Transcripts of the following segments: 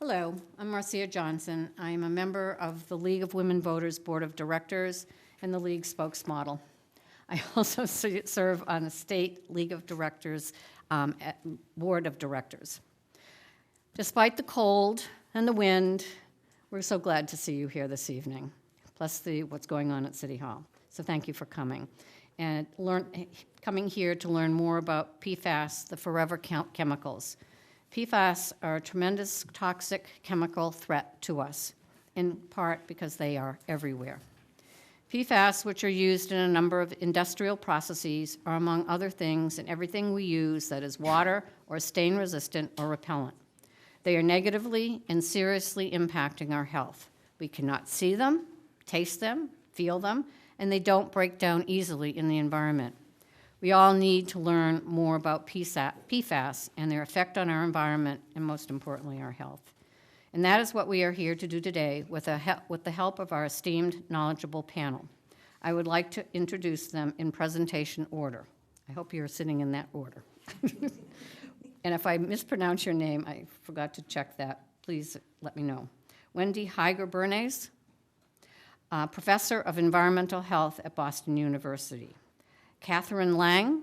Hello, I'm Marcia Johnson. I am a member of the League of Women Voters Board of Directors and the League spokesmodel. I also serve on the State League of Directors Board of Directors. Despite the cold and the wind, we're so glad to see you here this evening, plus what's going on at City Hall. So thank you for coming. And coming here to learn more about PFAS, the forever chemicals. PFAS are a tremendous toxic chemical threat to us, in part because they are everywhere. PFAS, which are used in a number of industrial processes, are among other things in everything we use that is water or stain resistant or repellent. They are negatively and seriously impacting our health. We cannot see them, taste them, feel them, and they don't break down easily in the environment. We all need to learn more about PFAS and their effect on our environment and, most importantly, our health. And that is what we are here to do today with the help of our esteemed, knowledgeable panel. I would like to introduce them in presentation order. I hope you're sitting in that order. And if I mispronounce your name, I forgot to check that, please let me know. Wendy Heiger-Bernays, Professor of Environmental Health at Boston University. Catherine Lang,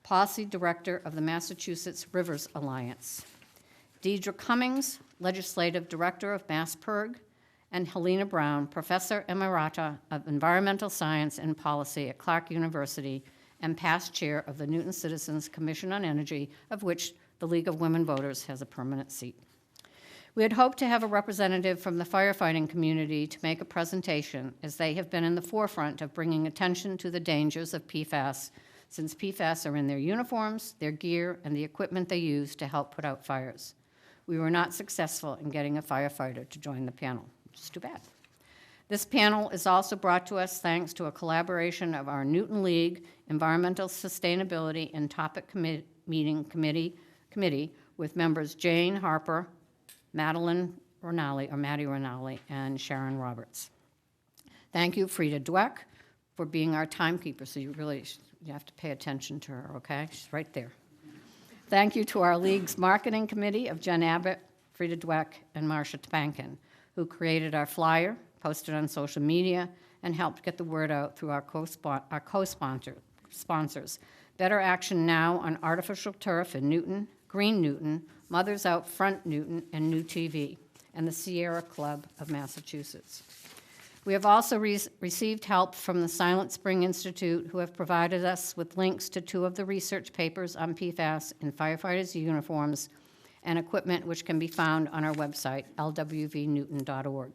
Policy Director of the Massachusetts Rivers Alliance. Deidre Cummings, Legislative Director of MassPIRG, and Helena Brown, Professor Emerita of Environmental Science and Policy at Clark University and past chair of the Newton Citizens Commission on Energy, of which the League of Women Voters has a permanent seat. We had hoped to have a representative from the firefighting community to make a presentation, as they have been in the forefront of bringing attention to the dangers of PFAS, since PFAS are in their uniforms, their gear, and the equipment they use to help put out fires. We were not successful in getting a firefighter to join the panel, which is too bad. This panel is also brought to us thanks to a collaboration of our Newton League Environmental Sustainability and Topic Committee with members Jane Harper, Madeline Rinaldi, or Maddie Rinaldi, and Sharon Roberts. Thank you, Frida Dweck, for being our timekeeper, so you have to pay attention to her, okay? She's right there. Thank you to our League's Marketing Committee of Jen Abbott, Frida Dweck, and Marcia Tpankin, who created our flyer, posted on social media, and helped get the word out through our co-sponsors. Better Action Now on Artificial Turf in Newton, Green Newton, Mothers Out Front Newton, and New TV, and the Sierra Club of Massachusetts. We have also received help from the Silent Spring Institute, who have provided us with links to 2 of the research papers on PFAS in firefighters' uniforms and equipment, which can be found on our website, LWVNewton.org.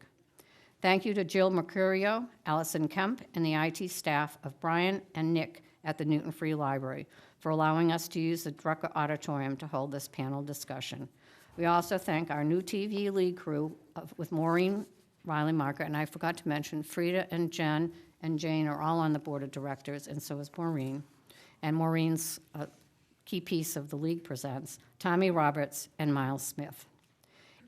Thank you to Jill Mercurio, Allison Kemp, and the IT staff of Brian and Nick at the Newton Free Library for allowing us to use the Drucker Auditorium to hold this panel discussion. We also thank our New TV League crew with Maureen Riley Marker, and I forgot to mention Frida and Jen and Jane are all on the board of directors, and so is Maureen. And Maureen's a key piece of the League presents, Tommy Roberts and Miles Smith.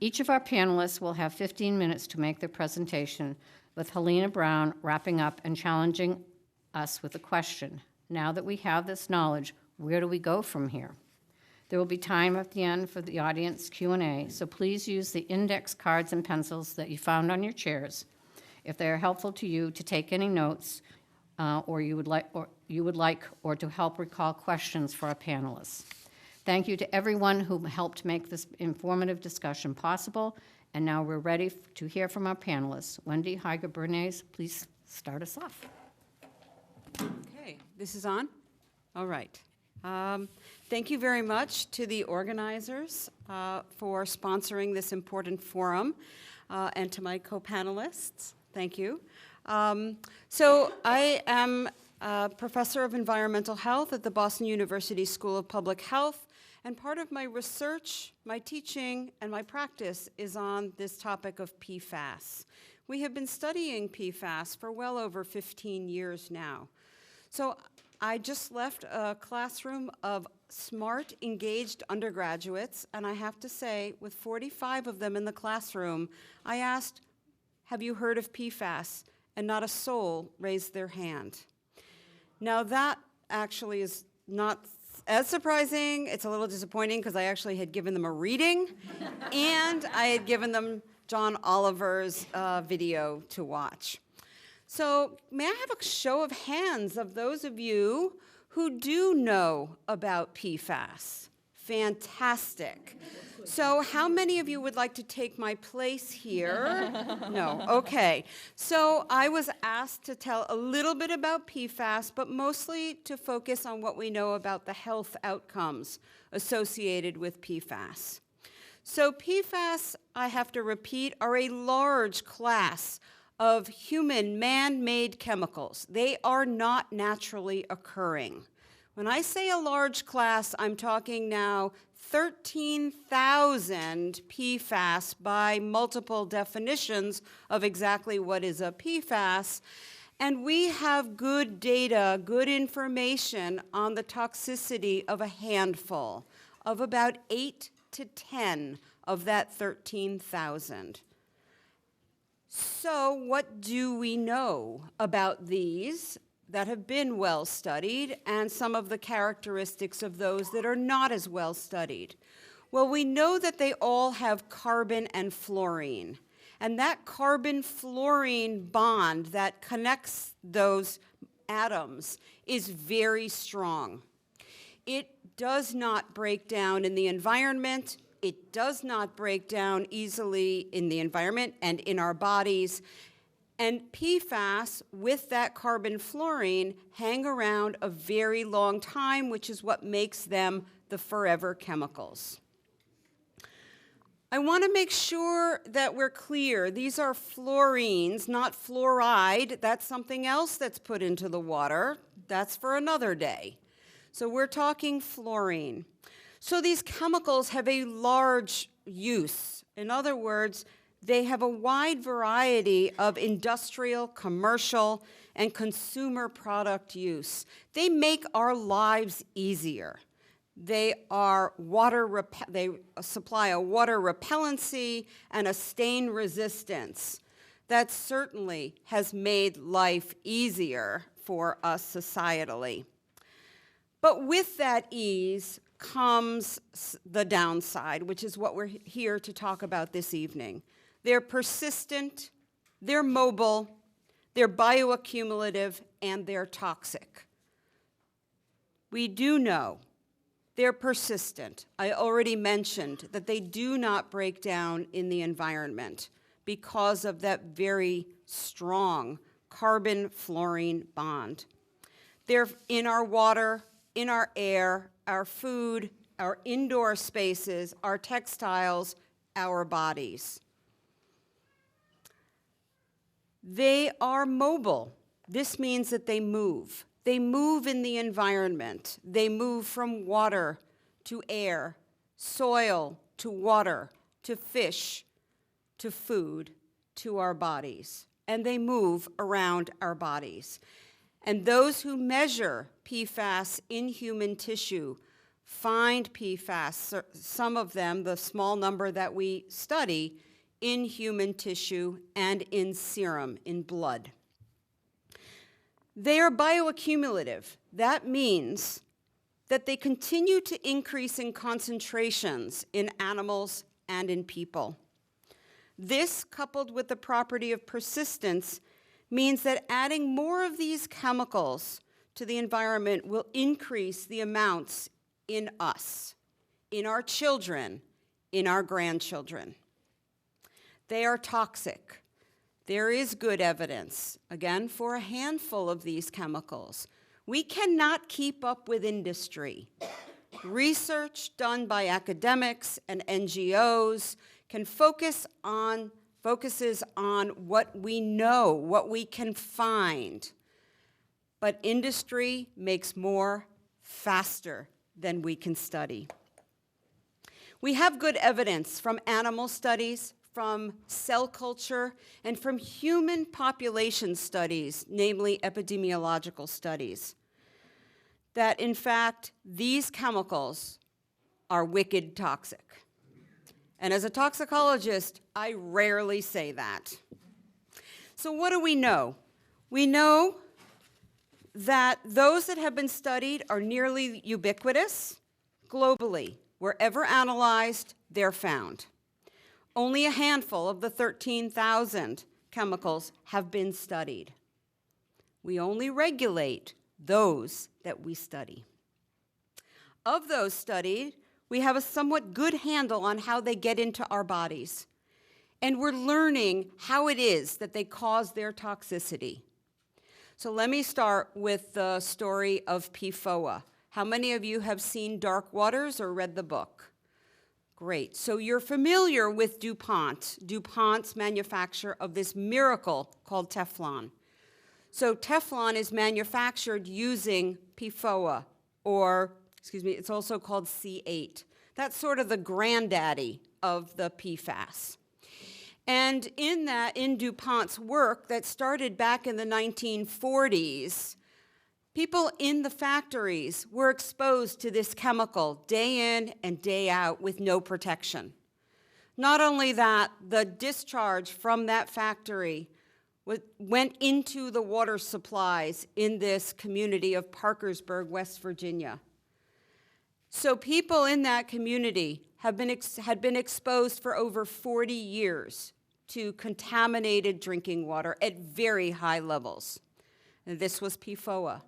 Each of our panelists will have 15 minutes to make their presentation, with Helena Brown wrapping up and challenging us with a question. Now that we have this knowledge, where do we go from here? There will be time at the end for the audience Q&A, so please use the index cards and pencils that you found on your chairs if they are helpful to you to take any notes or to help recall questions for our panelists. Thank you to everyone who helped make this informative discussion possible, and now we're ready to hear from our panelists. Wendy Heiger-Bernays, please start us off. Okay, this is on? All right. Thank you very much to the organizers for sponsoring this important forum, and to my co-panelists. Thank you. So I am a professor of environmental health at the Boston University School of Public Health, and part of my research, my teaching, and my practice is on this topic of PFAS. We have been studying PFAS for well over 15 years now. So I just left a classroom of smart, engaged undergraduates, and I have to say, with 45 of them in the classroom, I asked, have you heard of PFAS? And not a soul raised their hand. Now that actually is not as surprising. It's a little disappointing because I actually had given them a reading and I had given them John Oliver's video to watch. So may I have a show of hands of those of you who do know about PFAS? Fantastic. So how many of you would like to take my place here? No, okay. So I was asked to tell a little bit about PFAS, but mostly to focus on what we know about the health outcomes associated with PFAS. So PFAS, I have to repeat, are a large class of human man-made chemicals. They are not naturally occurring. When I say a large class, I'm talking now 13,000 PFAS by multiple definitions of exactly what is a PFAS. And we have good data, good information on the toxicity of a handful, of about 8 to 10 of that 13,000. So what do we know about these that have been well studied and some of the characteristics of those that are not as well studied? Well, we know that they all have carbon and fluorine. And that carbon-fluorine bond that connects those atoms is very strong. It does not break down in the environment. It does not break down easily in the environment and in our bodies. And PFAS, with that carbon-fluorine, hang around a very long time, which is what makes them the forever chemicals. I want to make sure that we're clear. These are fluorines, not fluoride. That's something else that's put into the water. That's for another day. So we're talking fluorine. So these chemicals have a large use. In other words, they have a wide variety of industrial, commercial, and consumer product use. They make our lives easier. They supply a water repellency and a stain resistance. That certainly has made life easier for us societally. But with that ease comes the downside, which is what we're here to talk about this evening. They're persistent, they're mobile, they're bioaccumulative, and they're toxic. We do know they're persistent. I already mentioned that they do not break down in the environment because of that very strong carbon-fluorine bond. They're in our water, in our air, our food, our indoor spaces, our textiles, our bodies. They are mobile. This means that they move. They move in the environment. They move from water to air, soil to water, to fish, to food, to our bodies. And they move around our bodies. And those who measure PFAS in human tissue find PFAS, some of them, the small number that we study, in human tissue and in serum, in blood. They are bioaccumulative. That means that they continue to increase in concentrations in animals and in people. This, coupled with the property of persistence, means that adding more of these chemicals to the environment will increase the amounts in us, in our children, in our grandchildren. They are toxic. There is good evidence, again, for a handful of these chemicals. We cannot keep up with industry. Research done by academics and NGOs can focuses on what we know, what we can find. But industry makes more faster than we can study. We have good evidence from animal studies, from cell culture, and from human population studies, namely epidemiological studies, that in fact, these chemicals are wicked toxic. And as a toxicologist, I rarely say that. So what do we know? We know that those that have been studied are nearly ubiquitous globally. Wherever analyzed, they're found. Only a handful of the 13,000 chemicals have been studied. We only regulate those that we study. Of those studied, we have a somewhat good handle on how they get into our bodies. And we're learning how it is that they cause their toxicity. So let me start with the story of PFOA. How many of you have seen Dark Waters or read the book? Great. So you're familiar with DuPont, DuPont's manufacture of this miracle called Teflon. So Teflon is manufactured using PFOA, or, it's also called C8. That's sort of the granddaddy of the PFAS. And in DuPont's work that started back in the 1940s, people in the factories were exposed to this chemical day in and day out with no protection. Not only that, the discharge from that factory went into the water supplies in this community of Parkersburg, West Virginia. So people in that community had been exposed for over 40 years to contaminated drinking water at very high levels. And this was PFOA.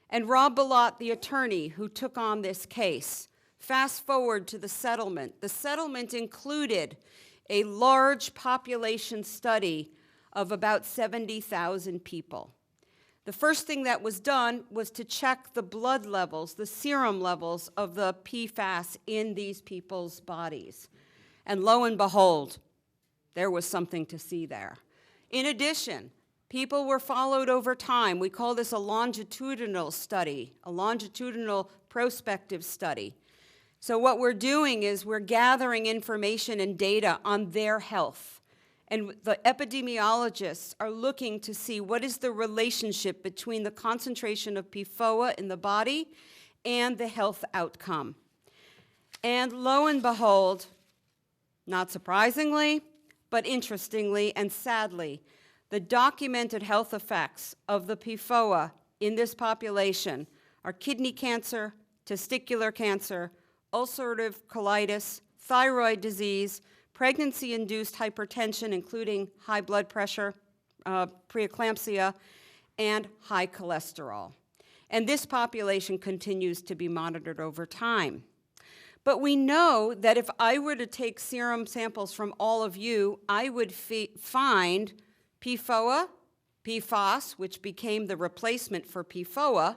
And Rob Bilott, the attorney who took on this case, fast forward to the settlement. The settlement included a large population study of about 70,000 people. The first thing that was done was to check the blood levels, the serum levels of the PFAS in these people's bodies. And lo and behold, there was something to see there. In addition, people were followed over time. We call this a longitudinal study, a longitudinal prospective study. So what we're doing is we're gathering information and data on their health. And the epidemiologists are looking to see what is the relationship between the concentration of PFOA in the body and the health outcome. And lo and behold, not surprisingly, but interestingly and sadly, the documented health effects of the PFOA in this population are kidney cancer, testicular cancer, ulcerative colitis, thyroid disease, pregnancy-induced hypertension, including high blood pressure, preeclampsia, and high cholesterol. And this population continues to be monitored over time. But we know that if I were to take serum samples from all of you, I would find PFOA, PFAS, which became the replacement for PFOA,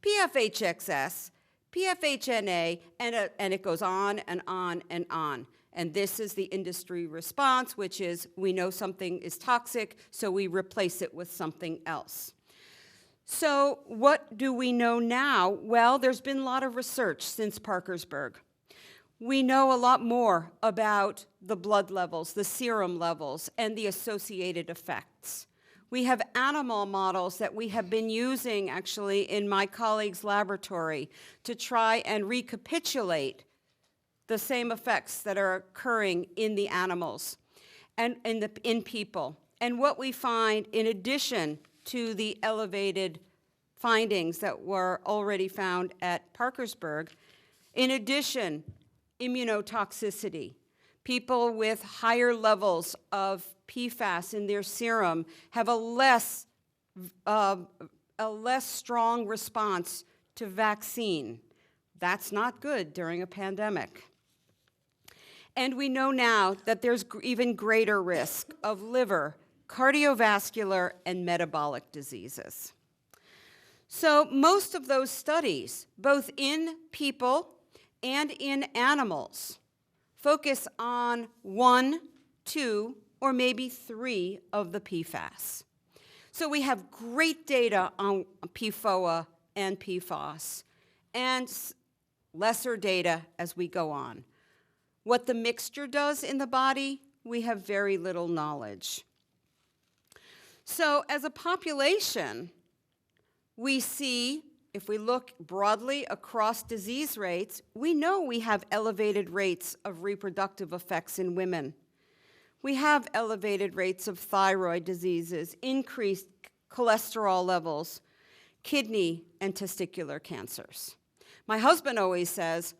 PFHXS, PFHNA, and it goes on and on and on. And this is the industry response, which is we know something is toxic, so we replace it with something else. So what do we know now? Well, there's been a lot of research since Parkersburg. We know a lot more about the blood levels, the serum levels, and the associated effects. We have animal models that we have been using, actually, in my colleague's laboratory to try and recapitulate the same effects that are occurring in the animals and in people. And what we find, in addition to the elevated findings that were already found at Parkersburg, in addition, immunotoxicity. People with higher levels of PFAS in their serum have a less strong response to vaccine. That's not good during a pandemic. And we know now that there's even greater risk of liver, cardiovascular, and metabolic diseases. So most of those studies, both in people and in animals, focus on 1, 2, or maybe 3 of the PFAS. So we have great data on PFOA and PFAS, and lesser data as we go on. What the mixture does in the body, we have very little knowledge. So as a population, we see, if we look broadly across disease rates, we know we have elevated rates of reproductive effects in women. We have elevated rates of thyroid diseases, increased cholesterol levels, kidney and testicular cancers. My husband always says,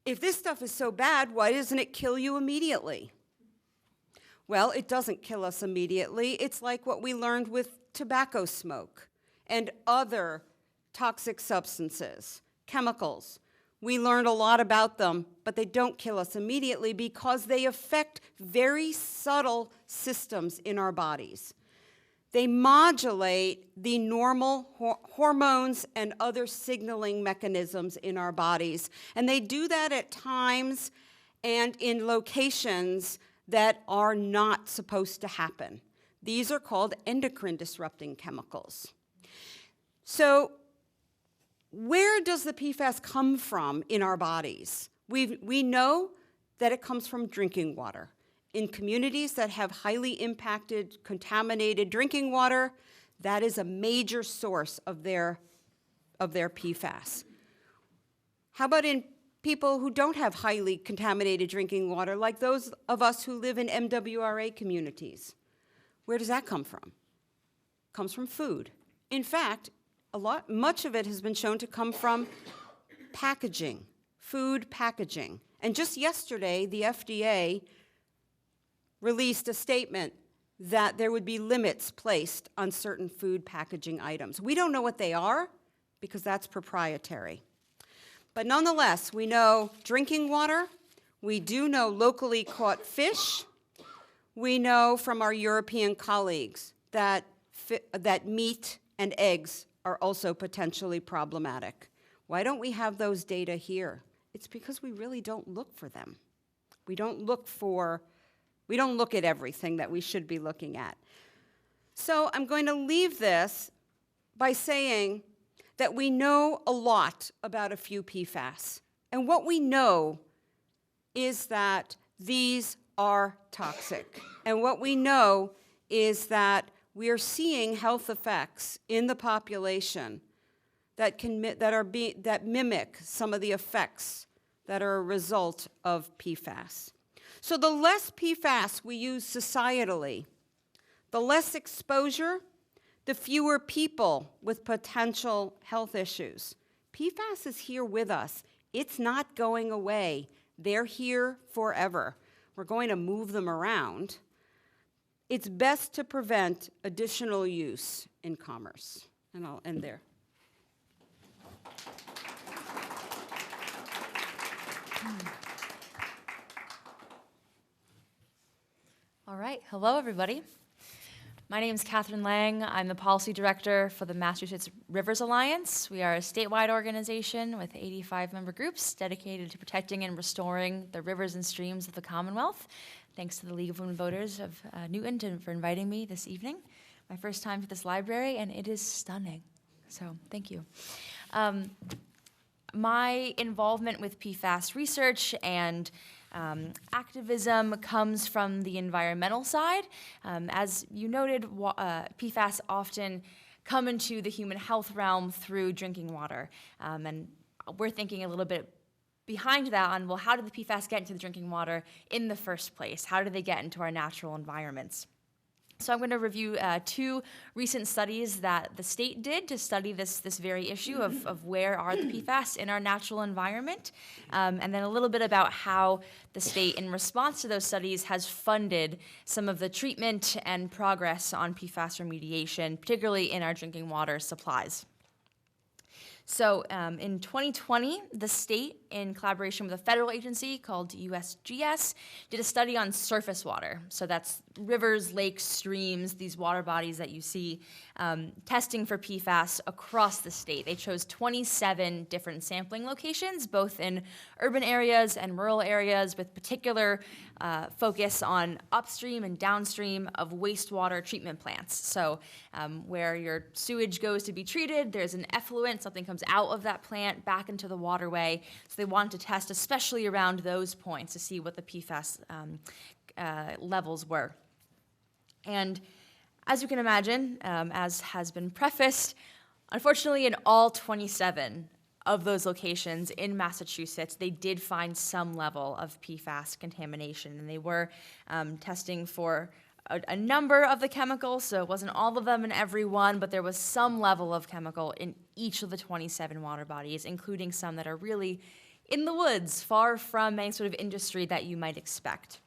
if this stuff is so bad, why doesn't it kill you immediately? Well, it doesn't kill us immediately. It's like what we learned with tobacco smoke and other toxic substances, chemicals. We learned a lot about them, but they don't kill us immediately because they affect very subtle systems in our bodies. They modulate the normal hormones and other signaling mechanisms in our bodies. And they do that at times and in locations that are not supposed to happen. These are called endocrine disrupting chemicals. So where does the PFAS come from in our bodies? We know that it comes from drinking water. In communities that have highly impacted, contaminated drinking water, that is a major source of their PFAS. How about in people who don't have highly contaminated drinking water, like those of us who live in MWRA communities? Where does that come from? It comes from food. In fact, much of it has been shown to come from packaging, food packaging. And just yesterday, the FDA released a statement that there would be limits placed on certain food packaging items. We don't know what they are because that's proprietary. But nonetheless, we know drinking water, we do know locally caught fish, we know from our European colleagues that meat and eggs are also potentially problematic. Why don't we have those data here? It's because we really don't look for them. We don't look at everything that we should be looking at. So I'm going to leave this by saying that we know a lot about a few PFAS. And what we know is that these are toxic. And what we know is that we are seeing health effects in the population that mimic some of the effects that are a result of PFAS. So the less PFAS we use societally, the less exposure, the fewer people with potential health issues. PFAS is here with us. It's not going away. They're here forever. We're going to move them around. It's best to prevent additional use in commerce. And I'll end there. All right, hello everybody. My name is Catherine Lang. I'm the policy director for the Massachusetts Rivers Alliance. We are a statewide organization with 85 member groups dedicated to protecting and restoring the rivers and streams of the Commonwealth. Thanks to the League of Women Voters of Newton for inviting me this evening. My first time to this library, and it is stunning. So thank you. My involvement with PFAS research and activism comes from the environmental side. As you noted, PFAS often come into the human health realm through drinking water. And we're thinking a little bit behind that on, well, how did the PFAS get into the drinking water in the first place? How did they get into our natural environments? So I'm going to review two recent studies that the state did to study this very issue of where are the PFAS in our natural environment, and then a little bit about how the state, in response to those studies, has funded some of the treatment and progress on PFAS remediation, particularly in our drinking water supplies. So in 2020, the state, in collaboration with a federal agency called USGS, did a study on surface water. So that's rivers, lakes, streams, these water bodies that you see, testing for PFAS across the state. They chose 27 different sampling locations, both in urban areas and rural areas, with particular focus on upstream and downstream of wastewater treatment plants. So where your sewage goes to be treated, there's an effluent, something comes out of that plant back into the waterway. So they wanted to test especially around those points to see what the PFAS levels were. And as you can imagine, as has been prefaced, unfortunately in all 27 of those locations in Massachusetts, they did find some level of PFAS contamination, and they were testing for a number of the chemicals, so it wasn't all of them in every one, but there was some level of chemical in each of the 27 water bodies, including some that are really in the woods, far from any sort of industry that you might expect.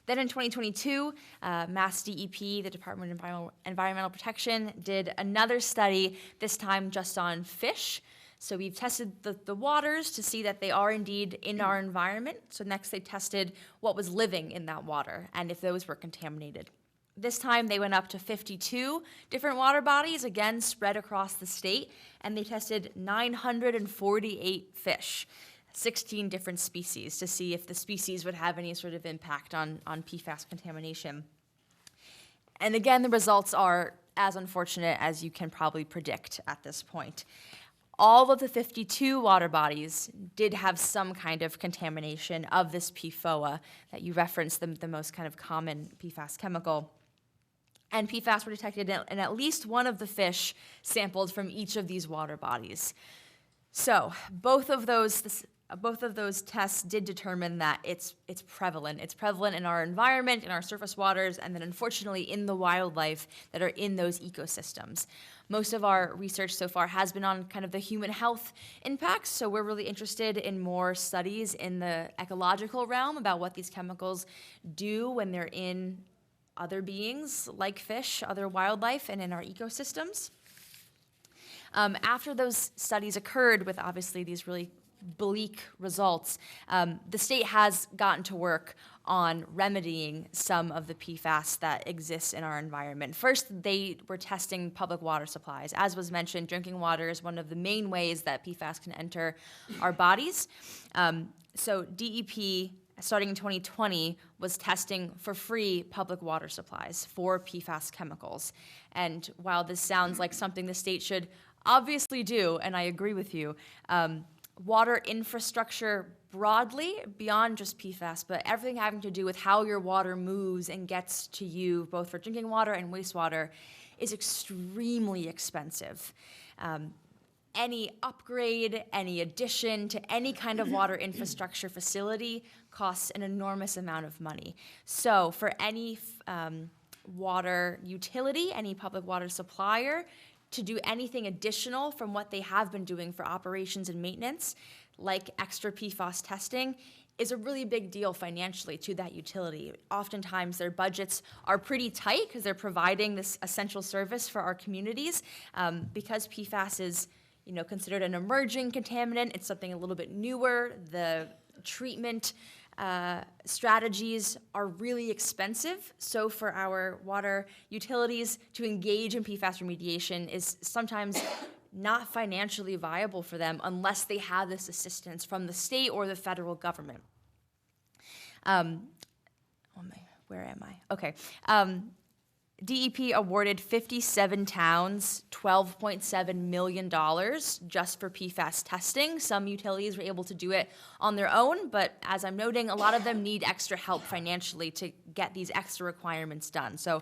Then in 2022, Mass DEP, the Department of Environmental Protection, did another study, this time just on fish. So we've tested the waters to see that they are indeed in our environment. So next they tested what was living in that water and if those were contaminated. This time they went up to 52 different water bodies, again spread across the state, and they tested 948 fish, 16 different species, to see if the species would have any sort of impact on PFAS contamination. And again, the results are as unfortunate as you can probably predict at this point. All of the 52 water bodies did have some kind of contamination of this PFOA that you referenced, the most kind of common PFAS chemical. And PFAS were detected in at least one of the fish sampled from each of these water bodies. So both of those tests did determine that it's prevalent. It's prevalent in our environment, in our surface waters, and then unfortunately in the wildlife that are in those ecosystems. Most of our research so far has been on kind of the human health impacts, so we're really interested in more studies in the ecological realm about what these chemicals do when they're in other beings like fish, other wildlife, and in our ecosystems. After those studies occurred with obviously these really bleak results, the state has gotten to work on remedying some of the PFAS that exists in our environment. First, they were testing public water supplies. As was mentioned, drinking water is one of the main ways that PFAS can enter our bodies. So DEP, starting in 2020, was testing for free public water supplies for PFAS chemicals. And while this sounds like something the state should obviously do, and I agree with you, water infrastructure broadly, beyond just PFAS, but everything having to do with how your water moves and gets to you, both for drinking water and wastewater, is extremely expensive. Any upgrade, any addition to any kind of water infrastructure facility costs an enormous amount of money. So for any water utility, any public water supplier, to do anything additional from what they have been doing for operations and maintenance, like extra PFAS testing, is a really big deal financially to that utility. Oftentimes their budgets are pretty tight because they're providing this essential service for our communities. Because PFAS is considered an emerging contaminant, it's something a little bit newer. The treatment strategies are really expensive. So for our water utilities to engage in PFAS remediation is sometimes not financially viable for them unless they have this assistance from the state or the federal government. Where am I? Okay. DEP awarded 57 towns $12.7 million just for PFAS testing. Some utilities were able to do it on their own, but as I'm noting, a lot of them need extra help financially to get these extra requirements done. So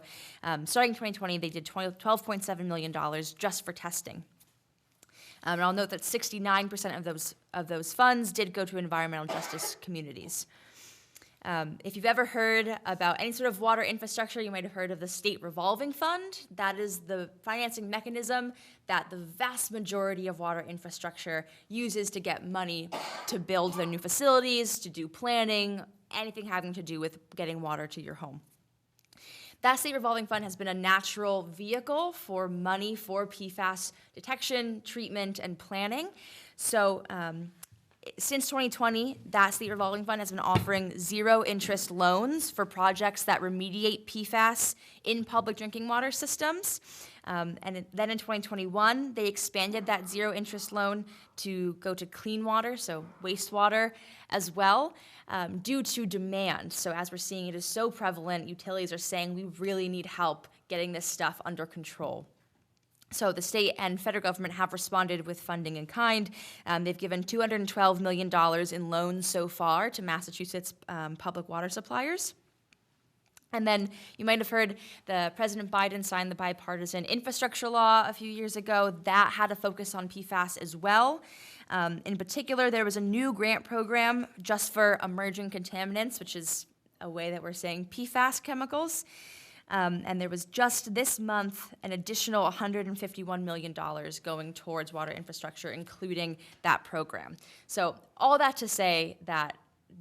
starting in 2020, they did $12.7 million just for testing. And I'll note that 69% of those funds did go to environmental justice communities. If you've ever heard about any sort of water infrastructure, you might have heard of the State Revolving Fund. That is the financing mechanism that the vast majority of water infrastructure uses to get money to build their new facilities, to do planning, anything having to do with getting water to your home. That State Revolving Fund has been a natural vehicle for money for PFAS detection, treatment, and planning. So since 2020, that State Revolving Fund has been offering zero-interest loans for projects that remediate PFAS in public drinking water systems. And then in 2021, they expanded that zero-interest loan to go to clean water, so wastewater as well, due to demand. So as we're seeing, it is so prevalent, utilities are saying we really need help getting this stuff under control. So the state and federal government have responded with funding in kind. They've given $212 million in loans so far to Massachusetts public water suppliers. And then you might have heard President Biden signed the bipartisan infrastructure law a few years ago. That had a focus on PFAS as well. In particular, there was a new grant program just for emerging contaminants, which is a way that we're saying PFAS chemicals. And there was just this month an additional $151 million going towards water infrastructure, including that program. So all that to say that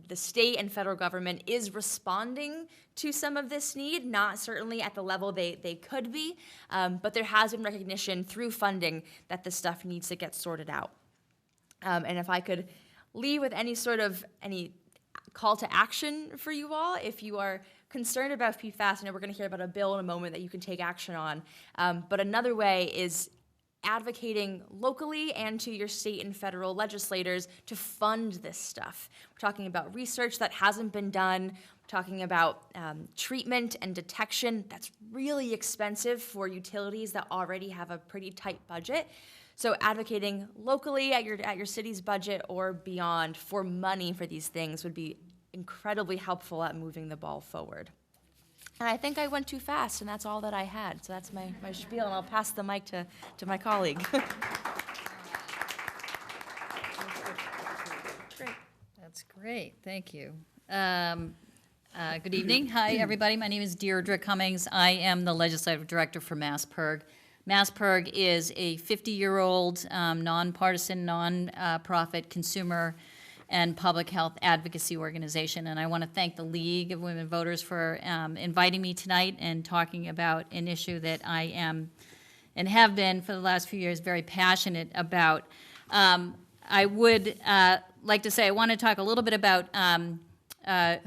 the state and federal government is responding to some of this need, not certainly at the level they could be, but there has been recognition through funding that this stuff needs to get sorted out. And if I could leave with any call to action for you all, if you are concerned about PFAS, and we're going to hear about a bill in a moment that you can take action on, but another way is advocating locally and to your state and federal legislators to fund this stuff. We're talking about research that hasn't been done. We're talking about treatment and detection that's really expensive for utilities that already have a pretty tight budget. So advocating locally at your city's budget or beyond for money for these things would be incredibly helpful at moving the ball forward. And I think I went too fast, and that's all that I had. So that's my spiel, and I'll pass the mic to my colleague. Great. That's great. Thank you. Good evening. Hi, everybody. My name is Deirdre Cummings. I am the Legislative Director for MassPIRG. MassPIRG is a 50-year-old nonpartisan, non-profit consumer and public health advocacy organization. And I want to thank the League of Women Voters for inviting me tonight and talking about an issue that I am and have been for the last few years very passionate about. I would like to say I want to talk a little bit about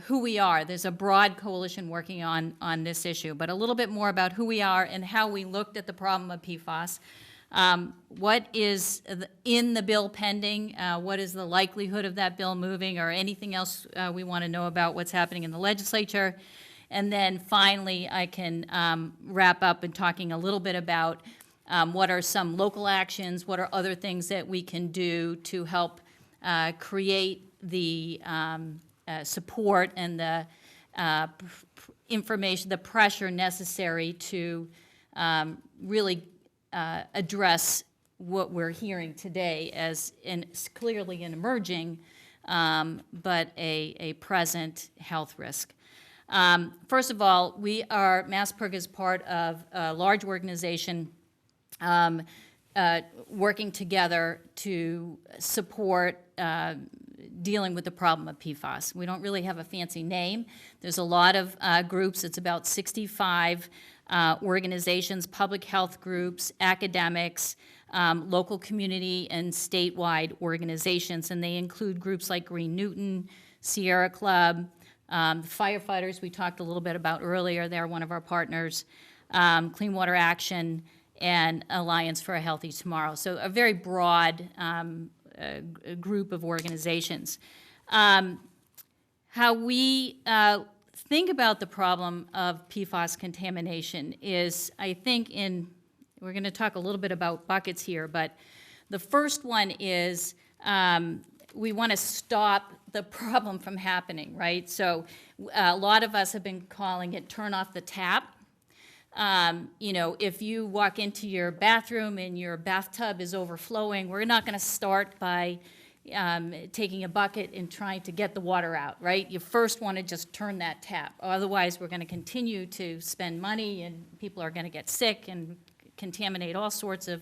who we are. There's a broad coalition working on this issue, but a little bit more about who we are and how we looked at the problem of PFAS. What is in the bill pending? What is the likelihood of that bill moving, or anything else we want to know about what's happening in the legislature? And then finally, I can wrap up in talking a little bit about what are some local actions, what are other things that we can do to help create the support and the information, the pressure necessary to really address what we're hearing today as clearly an emerging but a present health risk. First of all, MassPIRG is part of a large organization working together to support dealing with the problem of PFAS. We don't really have a fancy name. There's a lot of groups. It's about 65 organizations, public health groups, academics, local community, and statewide organizations. And they include groups like Green Newton, Sierra Club, the firefighters we talked a little bit about earlier. They're one of our partners, Clean Water Action, and Alliance for a Healthy Tomorrow. So a very broad group of organizations. How we think about the problem of PFAS contamination is, I think, we're going to talk a little bit about buckets here, but the first one is we want to stop the problem from happening, right? So a lot of us have been calling it turn off the tap. If you walk into your bathroom and your bathtub is overflowing, we're not going to start by taking a bucket and trying to get the water out, right? You first want to just turn that tap. Otherwise, we're going to continue to spend money, and people are going to get sick and contaminate all sorts of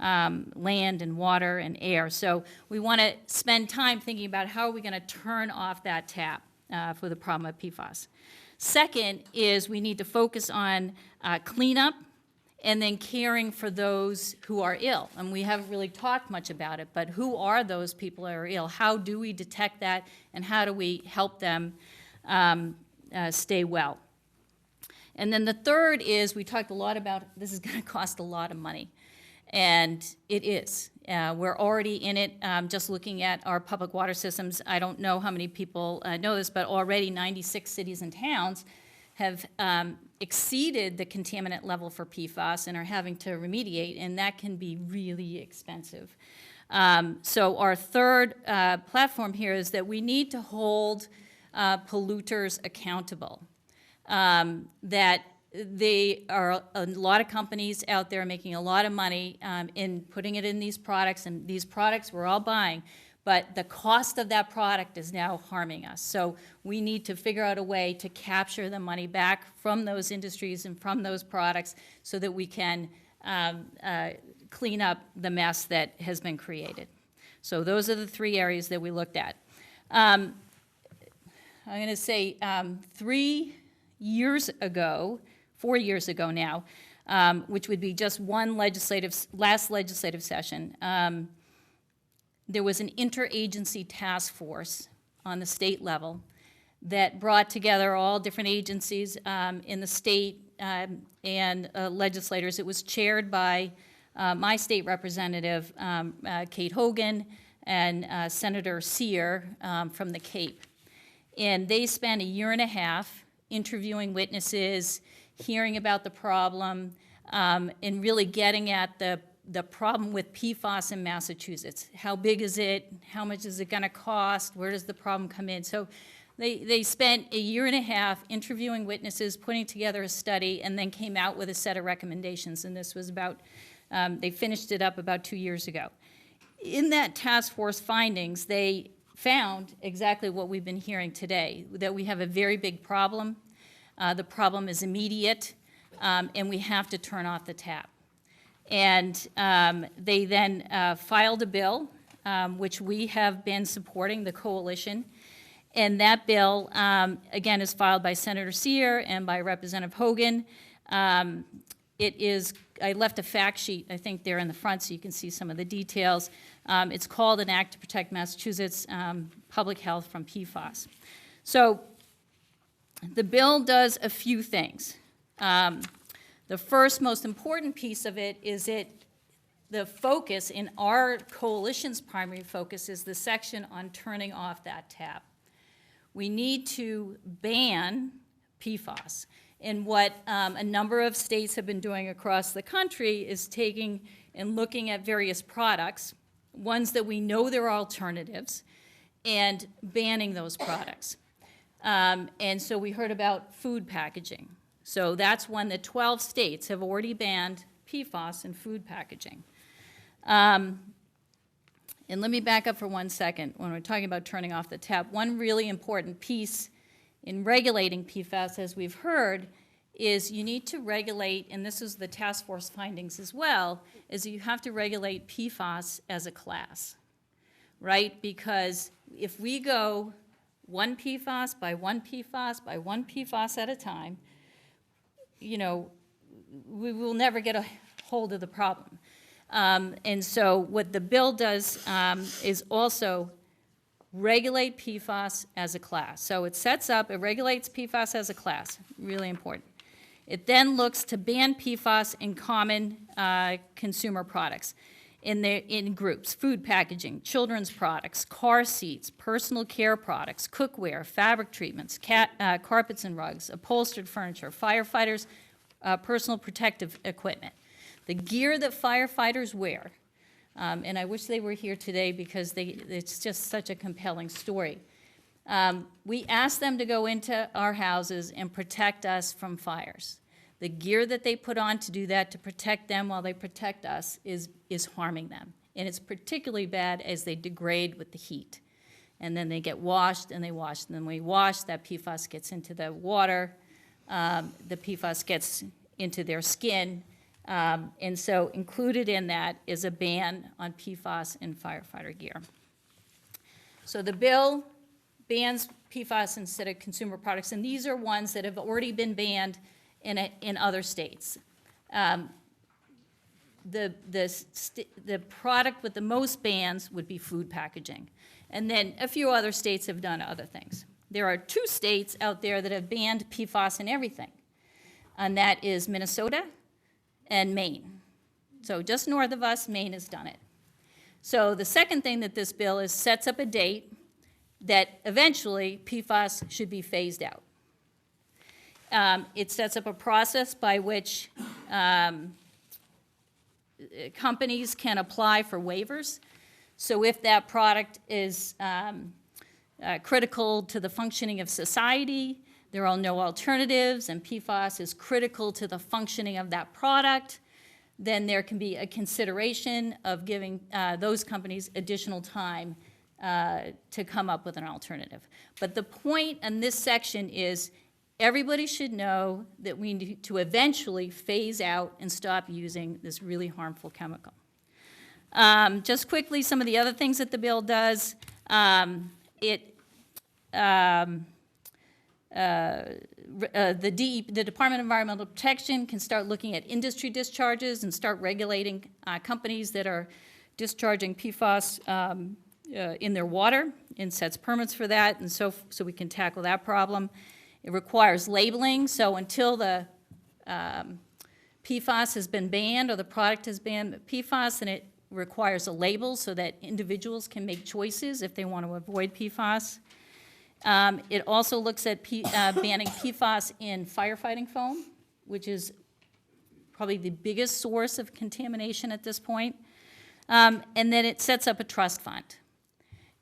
land and water and air. So we want to spend time thinking about how are we going to turn off that tap for the problem of PFAS. Second is we need to focus on cleanup and then caring for those who are ill. And we haven't really talked much about it, but who are those people that are ill? How do we detect that, and how do we help them stay well? And then the third is we talked a lot about this is going to cost a lot of money, and it is. We're already in it, just looking at our public water systems. I don't know how many people know this, but already 96 cities and towns have exceeded the contaminant level for PFAS and are having to remediate, and that can be really expensive. So our third platform here is that we need to hold polluters accountable. That they are a lot of companies out there making a lot of money in putting it in these products, and these products we're all buying, but the cost of that product is now harming us. So we need to figure out a way to capture the money back from those industries and from those products so that we can clean up the mess that has been created. So those are the 3 areas that we looked at. I'm going to say 4 years ago now, which would be just one last legislative session, there was an interagency task force on the state level that brought together all different agencies in the state and legislators. It was chaired by my state representative, Kate Hogan, and Senator Sear from the Cape. And they spent 1.5 years interviewing witnesses, hearing about the problem, and really getting at the problem with PFAS in Massachusetts. How big is it? How much is it going to cost? Where does the problem come in? So they spent 1.5 years interviewing witnesses, putting together a study, and then came out with a set of recommendations. And this was about, they finished it up about 2 years ago. In that task force findings, they found exactly what we've been hearing today, that we have a very big problem. The problem is immediate, and we have to turn off the tap. And they then filed a bill, which we have been supporting, the coalition. And that bill, again, is filed by Senator Sear and by Representative Hogan. It is, I left a fact sheet, I think, there in the front so you can see some of the details. It's called an Act to Protect Massachusetts Public Health from PFAS. So the bill does a few things. The first most important piece of it is the focus in our coalition's primary focus is the section on turning off that tap. We need to ban PFAS. And what a number of states have been doing across the country is taking and looking at various products, ones that we know there are alternatives, and banning those products. And so we heard about food packaging. So that's one that 12 states have already banned PFAS in food packaging. And let me back up for 1 second. When we're talking about turning off the tap, one really important piece in regulating PFAS, as we've heard, is you need to regulate, and this is the task force findings as well, is you have to regulate PFAS as a class, right? Because if we go one PFAS by one PFAS by one PFAS at a time, you know, we will never get a hold of the problem. And so what the bill does is also regulate PFAS as a class. So it regulates PFAS as a class, really important. It then looks to ban PFAS in common consumer products in groups: food packaging, children's products, car seats, personal care products, cookware, fabric treatments, carpets and rugs, upholstered furniture, firefighters' personal protective equipment. The gear that firefighters wear, and I wish they were here today because it's just such a compelling story. We asked them to go into our houses and protect us from fires. The gear that they put on to do that, to protect them while they protect us, is harming them. And it's particularly bad as they degrade with the heat. And then they get washed, and they wash, and then we wash, that PFAS gets into the water, the PFAS gets into their skin, and so included in that is a ban on PFAS in firefighter gear. So the bill bans PFAS instead of consumer products, and these are ones that have already been banned in other states. The product with the most bans would be food packaging, and then a few other states have done other things. There are 2 states out there that have banned PFAS in everything, and that is Minnesota and Maine. So just north of us, Maine has done it. So the second thing that this bill is sets up a date that eventually PFAS should be phased out. It sets up a process by which companies can apply for waivers. So if that product is critical to the functioning of society, there are no alternatives, and PFAS is critical to the functioning of that product, then there can be a consideration of giving those companies additional time to come up with an alternative. But the point in this section is everybody should know that we need to eventually phase out and stop using this really harmful chemical. Just quickly, some of the other things that the bill does. The Department of Environmental Protection can start looking at industry discharges and start regulating companies that are discharging PFAS in their water and sets permits for that, and so we can tackle that problem. It requires labeling, so until the PFAS has been banned or the product has banned PFAS, then it requires a label so that individuals can make choices if they want to avoid PFAS. It also looks at banning PFAS in firefighting foam, which is probably the biggest source of contamination at this point. And then it sets up a trust fund.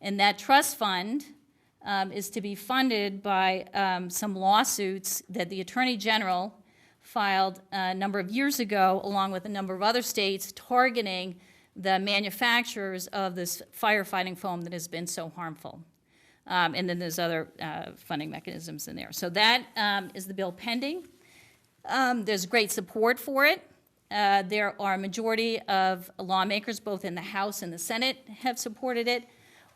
And that trust fund is to be funded by some lawsuits that the Attorney General filed a number of years ago, along with a number of other states, targeting the manufacturers of this firefighting foam that has been so harmful. And then there's other funding mechanisms in there. So that is the bill pending. There's great support for it. There are a majority of lawmakers, both in the House and the Senate, have supported it.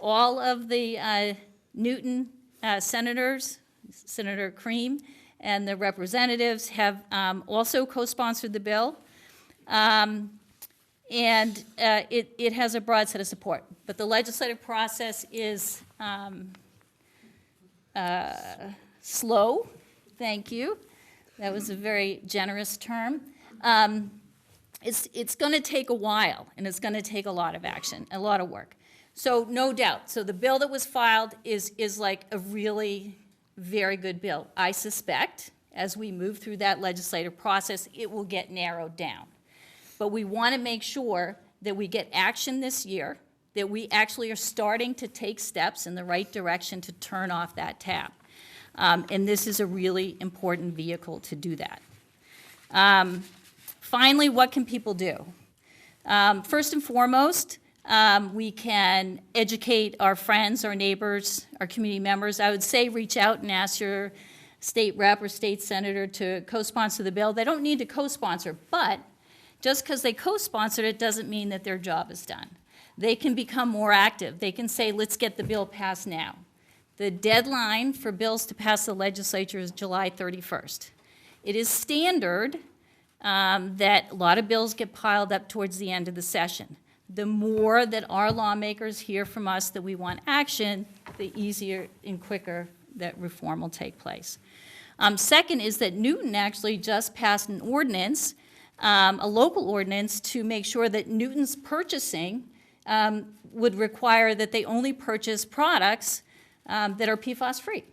All of the Newton senators, Senator Cream, and the representatives have also co-sponsored the bill. And it has a broad set of support. But the legislative process is slow. Thank you. That was a very generous term. It's going to take a while, and it's going to take a lot of action, a lot of work. So no doubt. So the bill that was filed is like a really very good bill. I suspect as we move through that legislative process, it will get narrowed down. But we want to make sure that we get action this year, that we actually are starting to take steps in the right direction to turn off that tap. And this is a really important vehicle to do that. Finally, what can people do? First and foremost, we can educate our friends, our neighbors, our community members. I would say reach out and ask your state rep or state senator to co-sponsor the bill. They don't need to co-sponsor, but just because they co-sponsored it doesn't mean that their job is done. They can become more active. They can say, let's get the bill passed now. The deadline for bills to pass the legislature is July 31st. It is standard that a lot of bills get piled up towards the end of the session. The more that our lawmakers hear from us that we want action, the easier and quicker that reform will take place. Second is that Newton actually just passed an ordinance, a local ordinance, to make sure that Newton's purchasing would require that they only purchase products that are PFAS-free.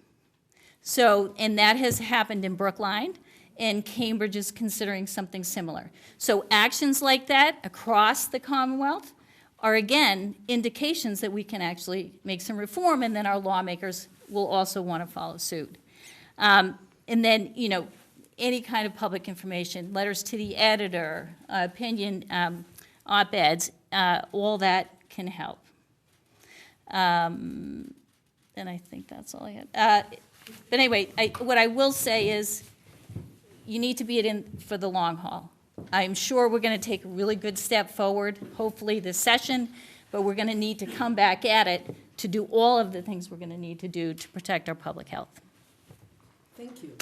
So, and that has happened in Brookline, and Cambridge is considering something similar. So actions like that across the Commonwealth are, again, indications that we can actually make some reform, and then our lawmakers will also want to follow suit. And then, you know, any kind of public information, letters to the editor, opinion op-eds, all that can help. And I think that's all I had. But anyway, what I will say is you need to be in for the long haul. I'm sure we're going to take a really good step forward, hopefully this session, but we're going to need to come back at it to do all of the things we're going to need to do to protect our public health. Thank you.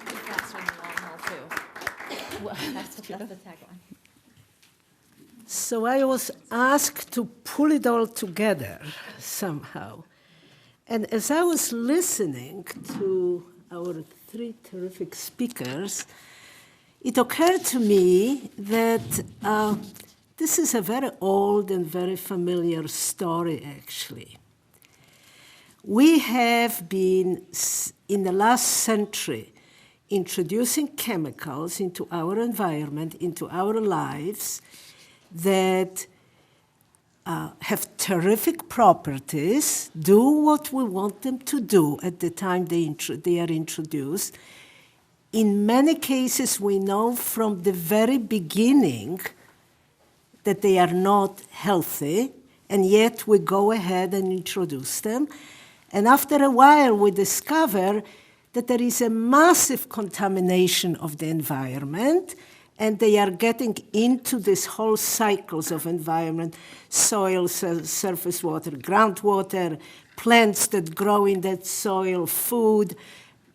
Faster in the long haul, too. Well, That's the tagline. So I was asked to pull it all together somehow. And as I was listening to our three terrific speakers, it occurred to me that this is a very old and very familiar story, actually. We have been, in the last century, introducing chemicals into our environment, into our lives, that have terrific properties, do what we want them to do at the time they are introduced. In many cases, we know from the very beginning that they are not healthy, and yet we go ahead and introduce them. And after a while, we discover that there is a massive contamination of the environment, and they are getting into this whole cycles of environment, soil, surface water, groundwater, plants that grow in that soil, food,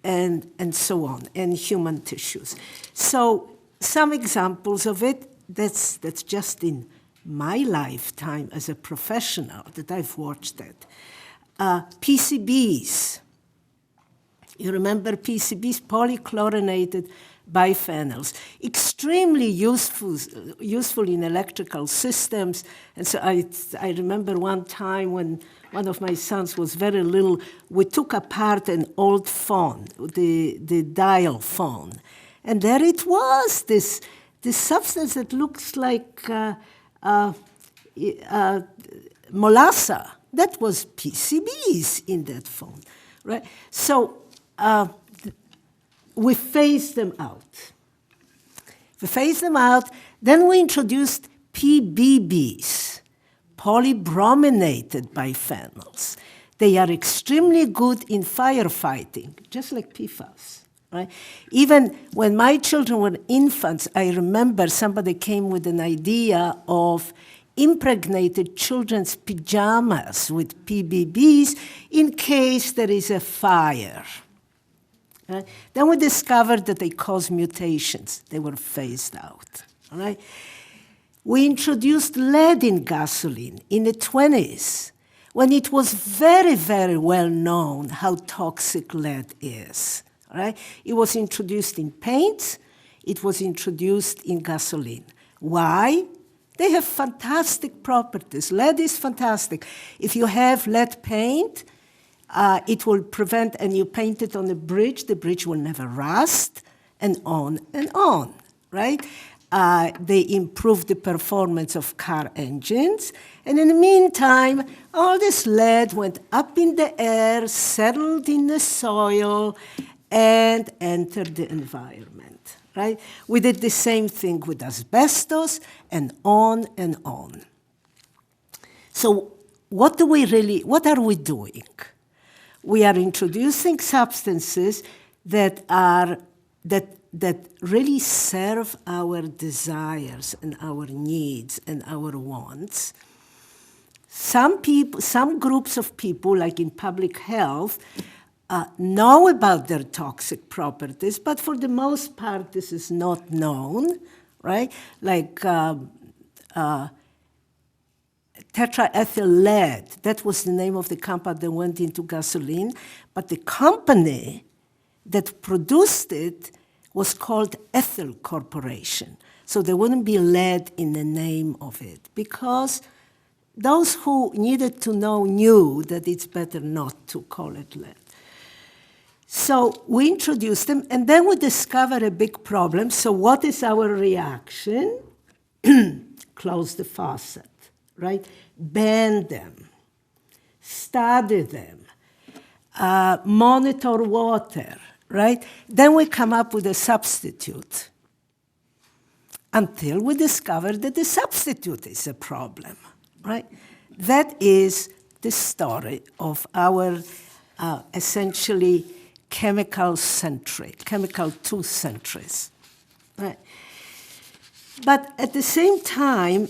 and so on, and human tissues. So some examples of it, that's just in my lifetime as a professional that I've watched it. PCBs. You remember PCBs, polychlorinated biphenyls, extremely useful in electrical systems. And so I remember one time when one of my sons was very little, we took apart an old phone, the dial phone. And there it was, this substance that looks like molasses. That was PCBs in that phone, right? So we phased them out. Then we introduced PBBs, polybrominated biphenyls. They are extremely good in firefighting, just like PFAS. Right? Even when my children were infants, I remember somebody came with an idea of impregnated children's pajamas with PBBs in case there is a fire. Right? Then we discovered that they cause mutations. They were phased out. All right? We introduced lead in gasoline in the 1920s when it was very, very well known how toxic lead is. Right? It was introduced in paints. It was introduced in gasoline. Why? They have fantastic properties. Lead is fantastic. If you have lead paint, it will prevent, and you paint it on the bridge will never rust, and on, right? They improve the performance of car engines. And in the meantime, all this lead went up in the air, settled in the soil, and entered the environment, right? We did the same thing with asbestos, and on and on. So what are we doing? We are introducing substances that really serve our desires and our needs and our wants. Some groups of people, like in public health, know about their toxic properties, but for the most part, this is not known, right? Like tetraethyl lead, that was the name of the compound that went into gasoline, but the company that produced it was called Ethyl Corporation. So there wouldn't be lead in the name of it, because those who needed to know knew that it's better not to call it lead. So we introduced them, and then we discovered a big problem. So what is our reaction? Close the faucet, right? Ban them, study them, monitor water, right? Then we come up with a substitute until we discover that the substitute is a problem, right? That is the story of our essentially chemical two centuries, right? But at the same time,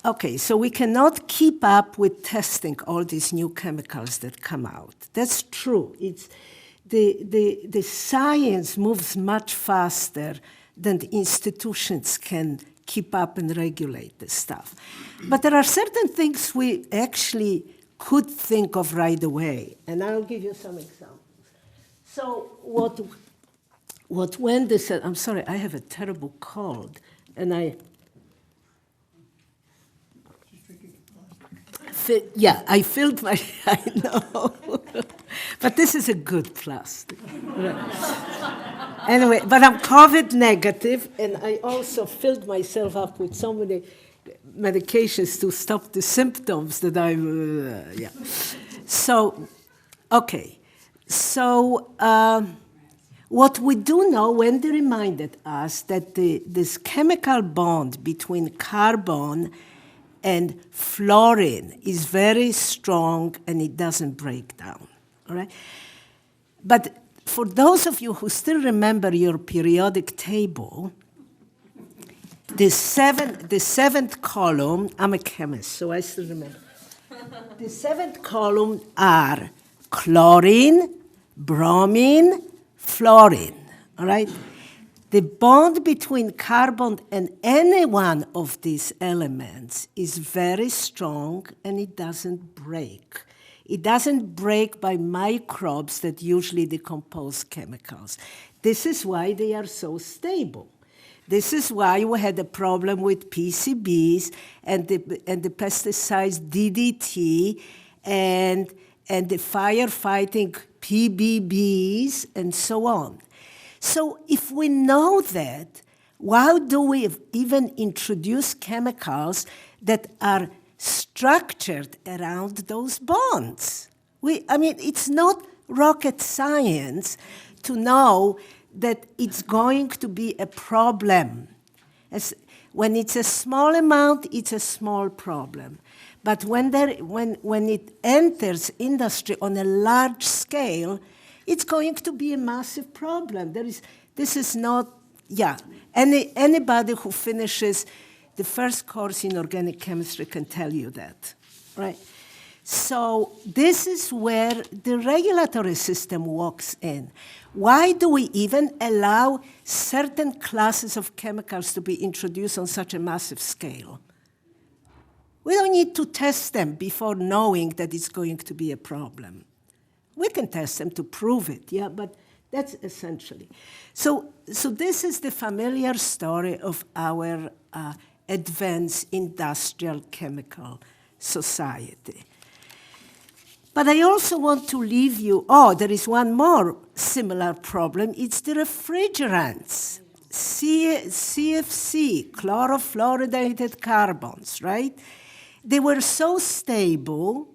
okay, so we cannot keep up with testing all these new chemicals that come out. That's true. It's the science moves much faster than the institutions can keep up and regulate this stuff. But there are certain things we actually could think of right away, and I'll give you some examples. So what Wendy said, I'm sorry, I have a terrible cold, and I filled my, I know, but this is a good plastic. Right. Anyway, but I'm COVID negative, and I also filled myself up with so many medications to stop the symptoms that So, okay. So what we do know, Wendy reminded us that this chemical bond between carbon And fluorine is very strong and it doesn't break down, all right? But for those of you who still remember your periodic table, the seventh column, I'm a chemist, so I still remember. The seventh column are chlorine, bromine, fluorine, all right? The bond between carbon and any one of these elements is very strong and it doesn't break. It doesn't break by microbes that usually decompose chemicals. This is why they are so stable. This is why we had a problem with PCBs and the pesticides DDT and the firefighting PBBs and so on. So if we know that, why do we even introduce chemicals that are structured around those bonds? I mean, it's not rocket science to know that it's going to be a problem. When it's a small amount, it's a small problem. But when it enters industry on a large scale, it's going to be a massive problem. This is not, anybody who finishes the first course in organic chemistry can tell you that, right? So this is where the regulatory system walks in. Why do we even allow certain classes of chemicals to be introduced on such a massive scale? We don't need to test them before knowing that it's going to be a problem. We can test them to prove it, yeah, but that's essentially. So this is the familiar story of our advanced industrial chemical society. But I also want to leave you, there is one more similar problem. It's the refrigerants, CFC, chlorofluoridated carbons, right? They were so stable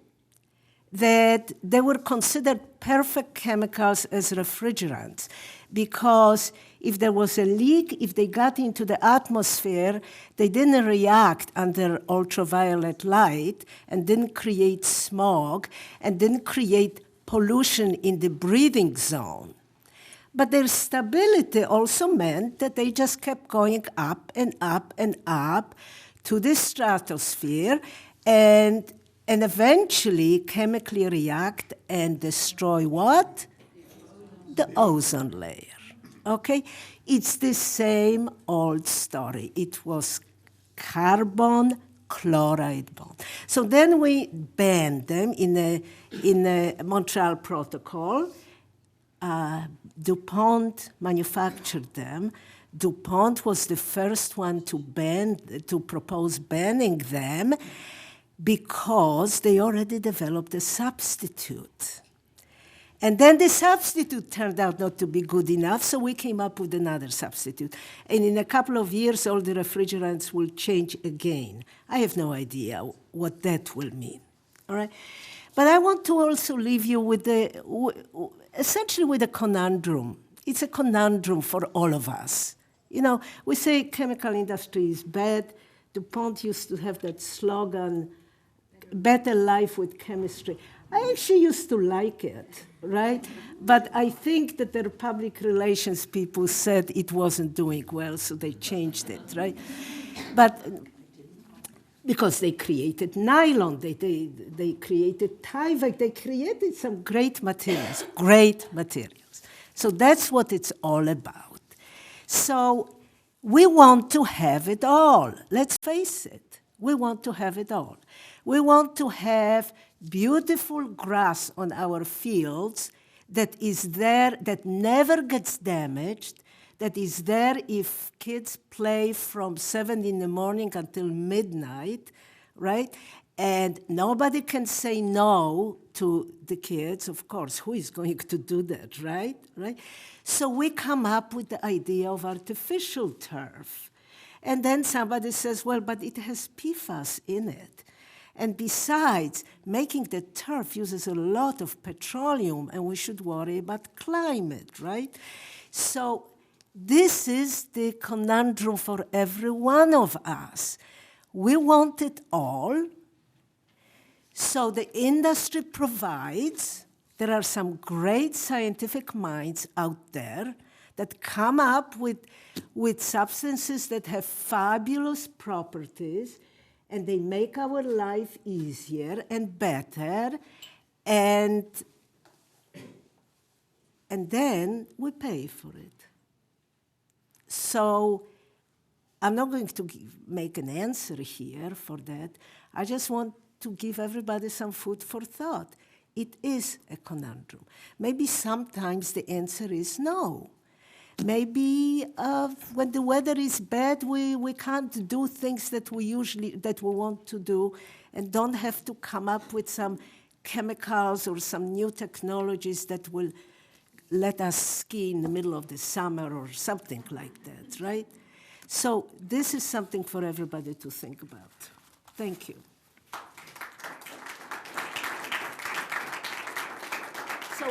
that they were considered perfect chemicals as refrigerants, because if there was a leak, if they got into the atmosphere, they didn't react under ultraviolet light and didn't create smog and didn't create pollution in the breathing zone. But their stability also meant that they just kept going up and up and up to the stratosphere and eventually chemically react and destroy what? The ozone layer, okay? It's the same old story. It was carbon chloride bond. So then we banned them in a Montreal Protocol. DuPont manufactured them. DuPont was the first one to propose banning them because they already developed a substitute. And then the substitute turned out not to be good enough, so we came up with another substitute. And in a couple of years, all the refrigerants will change again. I have no idea what that will mean, all right? But I want to also leave you with essentially with a conundrum. It's a conundrum for all of us. You know, we say chemical industry is bad. DuPont used to have that slogan, better life with chemistry. I actually used to like it, right? But I think that the public relations people said it wasn't doing well, so they changed it, right? But because they created nylon, they created Tyvek, they created some great materials. So that's what it's all about. So we want to have it all. Let's face it, we want to have it all. We want to have beautiful grass on our fields that is there, that never gets damaged, that is there if kids play from 7 in the morning until midnight, right? And nobody can say no to the kids. Of course, who is going to do that, right? So we come up with the idea of artificial turf. And then somebody says, well, but it has PFAS in it. And besides, making the turf uses a lot of petroleum, and we should worry about climate, right? So this is the conundrum for every one of us. We want it all. So the industry provides. There are some great scientific minds out there that come up with substances that have fabulous properties, and they make our life easier and better, and then we pay for it. So I'm not going to make an answer here for that. I just want to give everybody some food for thought. It is a conundrum. Maybe sometimes the answer is no. Maybe when the weather is bad, we can't do things that we want to do, and don't have to come up with some chemicals or some new technologies that will let us ski in the middle of the summer or something like that, right? So this is something for everybody to think about. Thank you. So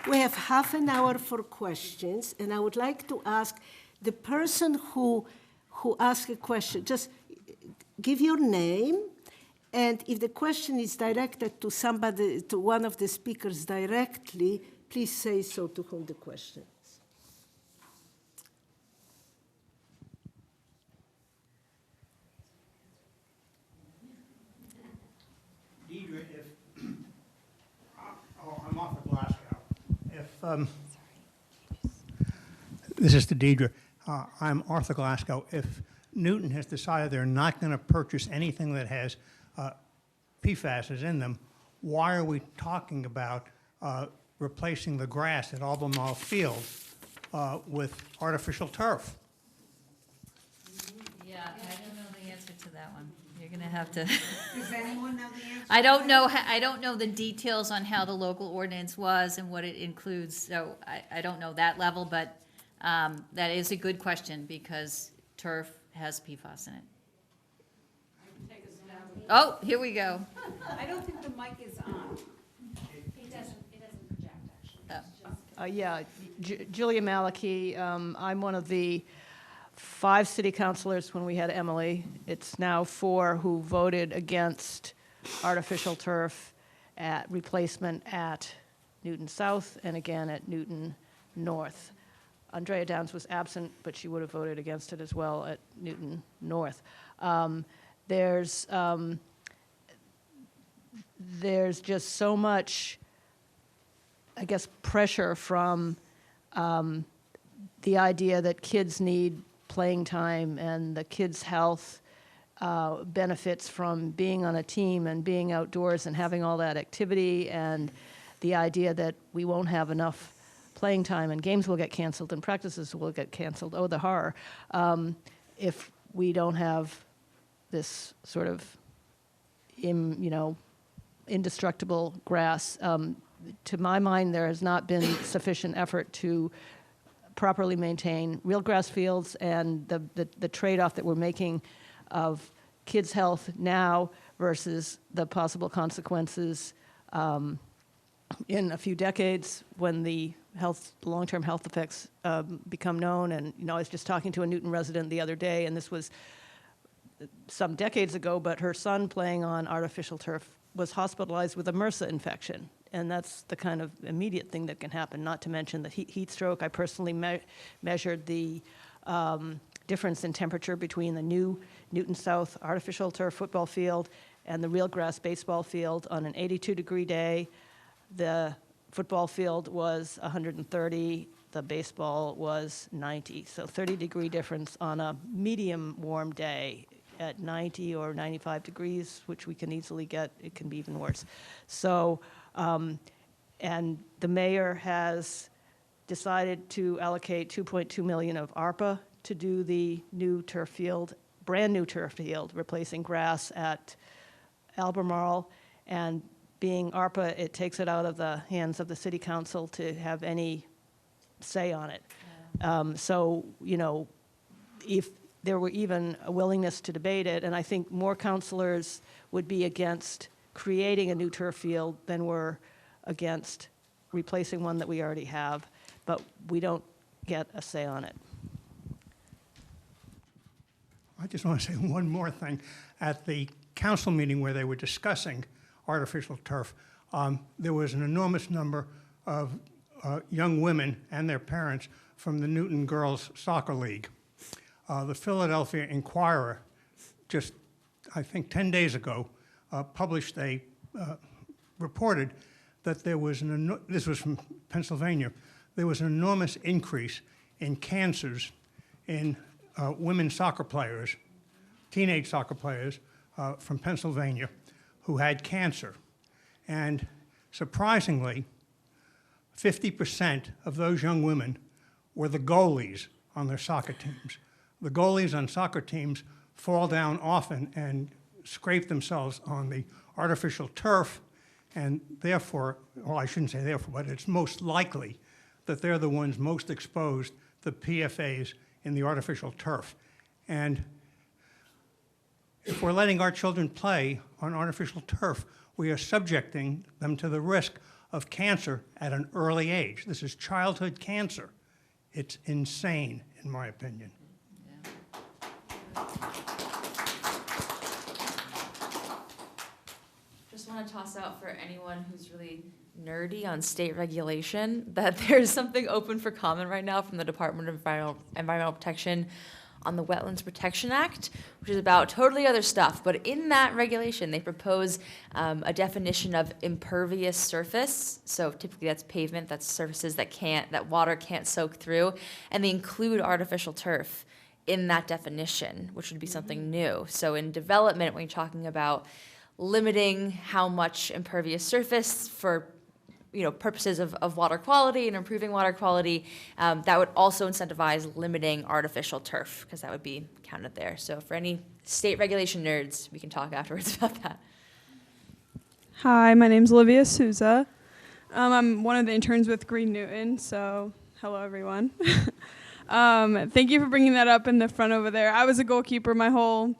we have half an hour for questions, and I would like to ask the person who asked a question, just give your name, and if the question is directed to somebody, to one of the speakers directly, please say so to whom the question is. Deidre, I'm off of Glasgow. This is to Deidre. I'm Arthur Glasgow. If Newton has decided they're not going to purchase anything that has PFAS in them, why are we talking about replacing the grass at Albemarle Field with artificial turf? Yeah, I don't know the answer to that one. You're gonna have to. Does anyone know the answer? I don't know the details on how the local ordinance was and what it includes, so I don't know that level, but that is a good question, because turf has PFAS in it. Oh, here we go. I don't think the mic is on. It doesn't project, actually. Julia Maliki. I'm one of the 5 city councilors when we had Emily. It's now 4 who voted against artificial turf at replacement at Newton South and again at Newton North. Andrea Downs was absent, but she would have voted against it as well at Newton North. There's just so much, I guess, pressure from the idea that kids need playing time, and the kids' health benefits from being on a team and being outdoors and having all that activity, and the idea that we won't have enough playing time and games will get canceled and practices will get canceled. Oh, the horror. If we don't have this sort of indestructible grass. To my mind, there has not been sufficient effort to properly maintain real grass fields, and the trade-off that we're making of kids' health now versus the possible consequences in a few decades when the long-term health effects become known. And I was just talking to a Newton resident the other day, and this was some decades ago, but her son playing on artificial turf was hospitalized with a MRSA infection. And that's the kind of immediate thing that can happen, not to mention the heat stroke. I personally measured the difference in temperature between the new Newton South artificial turf football field and the real grass baseball field. On an 82-degree day, the football field was 130, the baseball was 90. So 30-degree difference on a medium warm day. At 90 or 95 degrees, which we can easily get, it can be even worse. So, and the mayor has decided to allocate $2.2 million of ARPA to do the new turf field, brand new turf field, replacing grass at Albemarle. And being ARPA, it takes it out of the hands of the city council to have any say on it. So, if there were even a willingness to debate it, and I think more councilors would be against creating a new turf field than were against replacing one that we already have, but we don't get a say on it. I just want to say one more thing. At the council meeting where they were discussing artificial turf, there was an enormous number of young women and their parents from the Newton Girls Soccer League. The Philadelphia Inquirer, just I think 10 days ago, published reported that there was this was from Pennsylvania, there was an enormous increase in cancers in women soccer players, teenage soccer players from Pennsylvania who had cancer. And surprisingly, 50% of those young women were the goalies on their soccer teams. The goalies on soccer teams fall down often and scrape themselves on the artificial turf, and therefore, well, I shouldn't say therefore, but it's most likely that they're the ones most exposed to PFAS in the artificial turf. And if we're letting our children play on artificial turf, we are subjecting them to the risk of cancer at an early age. This is childhood cancer. It's insane, in my opinion. Just want to toss out for anyone who's really nerdy on state regulation that there's something open for comment right now from the Department of Environmental Protection on the Wetlands Protection Act, which is about totally other stuff. But in that regulation, they propose a definition of impervious surface. So typically that's pavement, that's surfaces that water can't soak through, and they include artificial turf in that definition, which would be something new. So in development, when you're talking about limiting how much impervious surface for purposes of water quality and improving water quality, that would also incentivize limiting artificial turf, because that would be counted there. So for any state regulation nerds, we can talk afterwards about that. Hi, my name's Olivia Souza. I'm one of the interns with Green Newton, so hello everyone. Thank you for bringing that up in the front over there. I was a goalkeeper my whole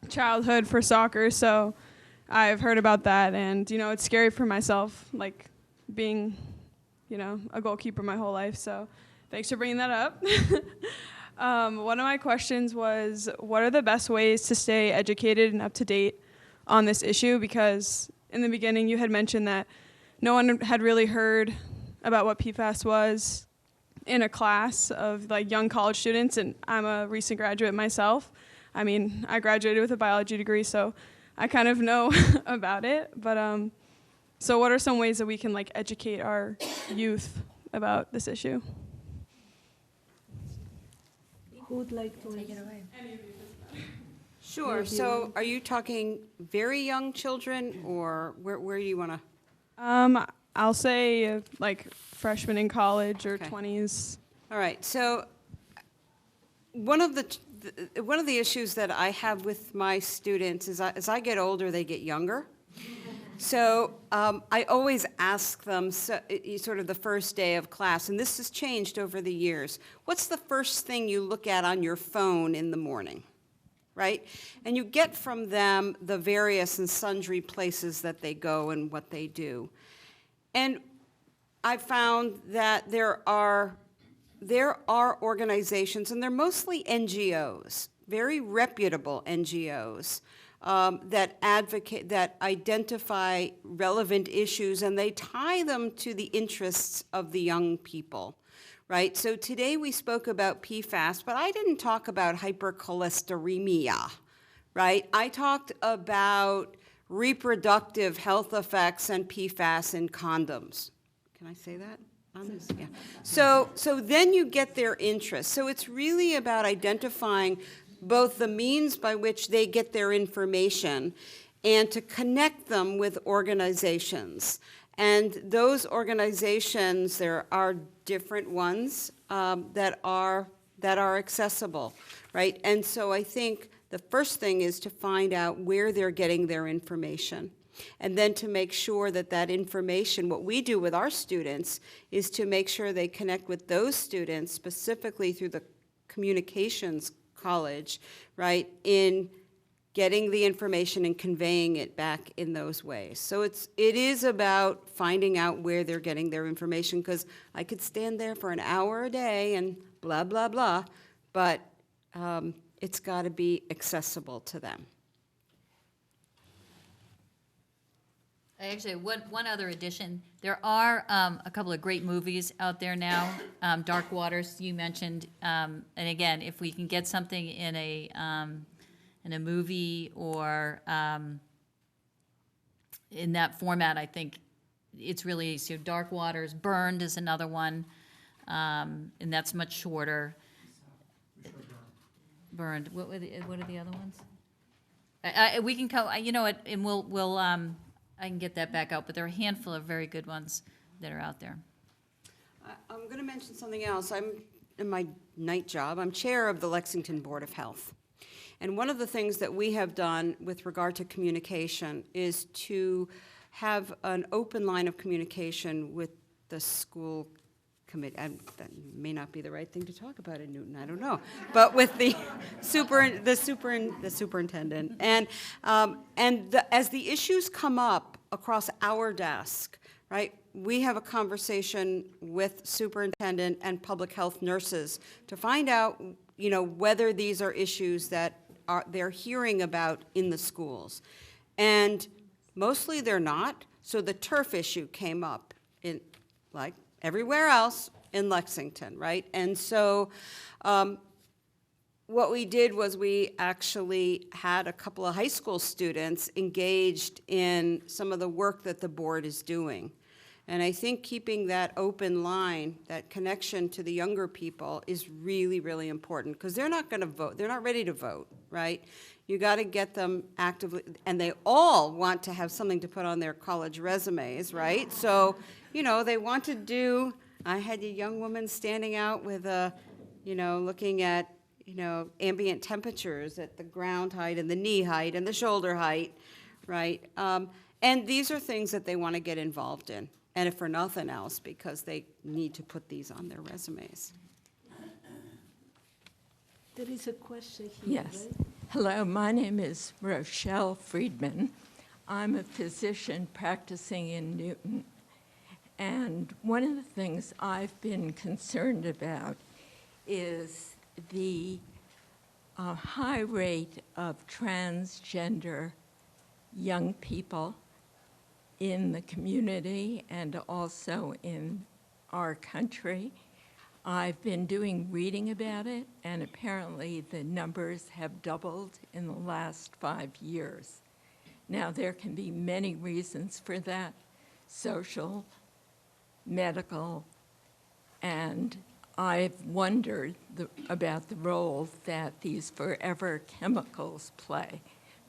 childhood for soccer, so I've heard about that, and it's scary for myself, like being, a goalkeeper my whole life, so thanks for bringing that up. One of my questions was, what are the best ways to stay educated and up to date on this issue? Because in the beginning you had mentioned that no one had really heard about what PFAS was in a class of young college students, and I'm a recent graduate myself. I mean, I graduated with a biology degree, so I kind of know about it, but so what are some ways that we can educate our youth about this issue? Who would like to Take it away. Sure. So are you talking very young children, or where do you want to? I'll say freshmen in college or Okay. 20s. All right. So one of the issues that I have with my students is as I get older, they get younger. So I always ask them, sort of the first day of class, and this has changed over the years, what's the first thing you look at on your phone in the morning, right? And you get from them the various and sundry places that they go and what they do. And I found that there are organizations, and they're mostly NGOs, very reputable NGOs, that advocate, that identify relevant issues, and they tie them to the interests of the young people, right? So today we spoke about PFAS, but I didn't talk about hypercholesteremia, right? I talked about reproductive health effects and PFAS in condoms. Can I say that? Yeah. So then you get their interest. So it's really about identifying both the means by which they get their information and to connect them with organizations. And those organizations, there are different ones that are accessible, right? And so I think the first thing is to find out where they're getting their information. And then to make sure that that information, what we do with our students is to make sure they connect with those students specifically through the communications college, right, in getting the information and conveying it back in those ways. So it is about finding out where they're getting their information, because I could stand there for an hour a day and blah, blah, blah, but it's got to be accessible to them. Actually, one other addition, there are a couple of great movies out there now. Dark Waters, you mentioned, and again, if we can get something in a movie or in that format, I think it's really easy. So Dark Waters, Burned is another one, and that's much shorter. Burned. What are the other ones? We can come. You know what? And we'll I can get that back out. But there are a handful of very good ones that are out there. I'm going to mention something else. I'm in my night job. I'm chair of the Lexington Board of Health, and one of the things that we have done with regard to communication is to have an open line of communication with the school committee. And that may not be the right thing to talk about in Newton, I don't know, but with the superintendent, and as the issues come up across our desk, right, we have a conversation with superintendent and public health nurses to find out, you know, whether these are issues that they're hearing about in the schools, and mostly they're not. So the turf issue came up in, like everywhere else in Lexington, right? And so what we did was we actually had a couple of high school students engaged in some of the work that the board is doing. And I think keeping that open line, that connection to the younger people is really, really important, because they're not going to vote. They're not ready to vote, right? You got to get them actively, and they all want to have something to put on their college resumes, right? So, you know, they want to do, I had a young woman standing out with a, you know, looking at, you know, ambient temperatures at the ground height and the knee height and the shoulder height, right? And these are things that they want to get involved in, and if for nothing else, because they need to put these on their resumes. There is a question here, Yes. right? Hello, my name is Rochelle Friedman. I'm a physician practicing in Newton. And one of the things I've been concerned about is the high rate of transgender young people in the community and also in our country. I've been doing reading about it, and apparently the numbers have doubled in the last 5 years. Now, there can be many reasons for that: social, medical, and I've wondered about the role that these forever chemicals play,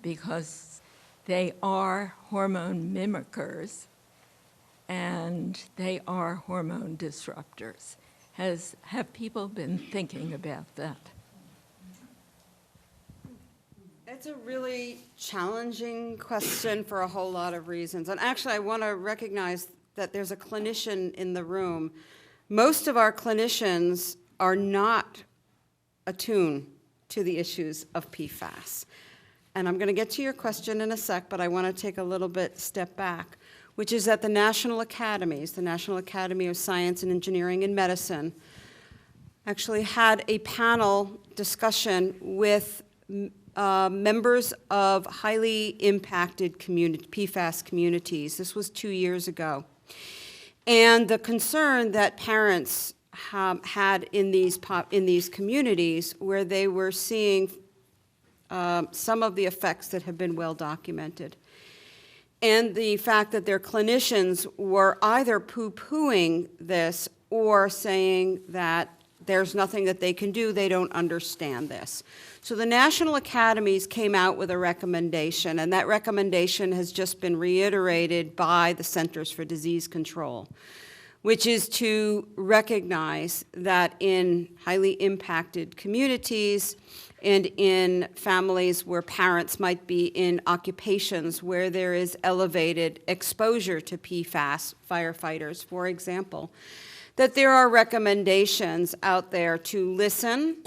because they are hormone mimickers and they are hormone disruptors. Have people been thinking about that? It's a really challenging question for a whole lot of reasons. And actually, I want to recognize that there's a clinician in the room. Most of our clinicians are not attuned to the issues of PFAS. And I'm going to get to your question in a sec, but I want to take a little bit step back, which is that the National Academies, the National Academy of Science and Engineering and Medicine, actually had a panel discussion with members of highly impacted PFAS communities. This was 2 years ago. And the concern that parents had in these communities, where they were seeing some of the effects that have been well documented, and the fact that their clinicians were either poo-pooing this or saying that there's nothing that they can do, they don't understand this. So the National Academies came out with a recommendation, and that recommendation has just been reiterated by the Centers for Disease Control, which is to recognize that in highly impacted communities and in families where parents might be in occupations where there is elevated exposure to PFAS, firefighters, for example, that there are recommendations out there to listen,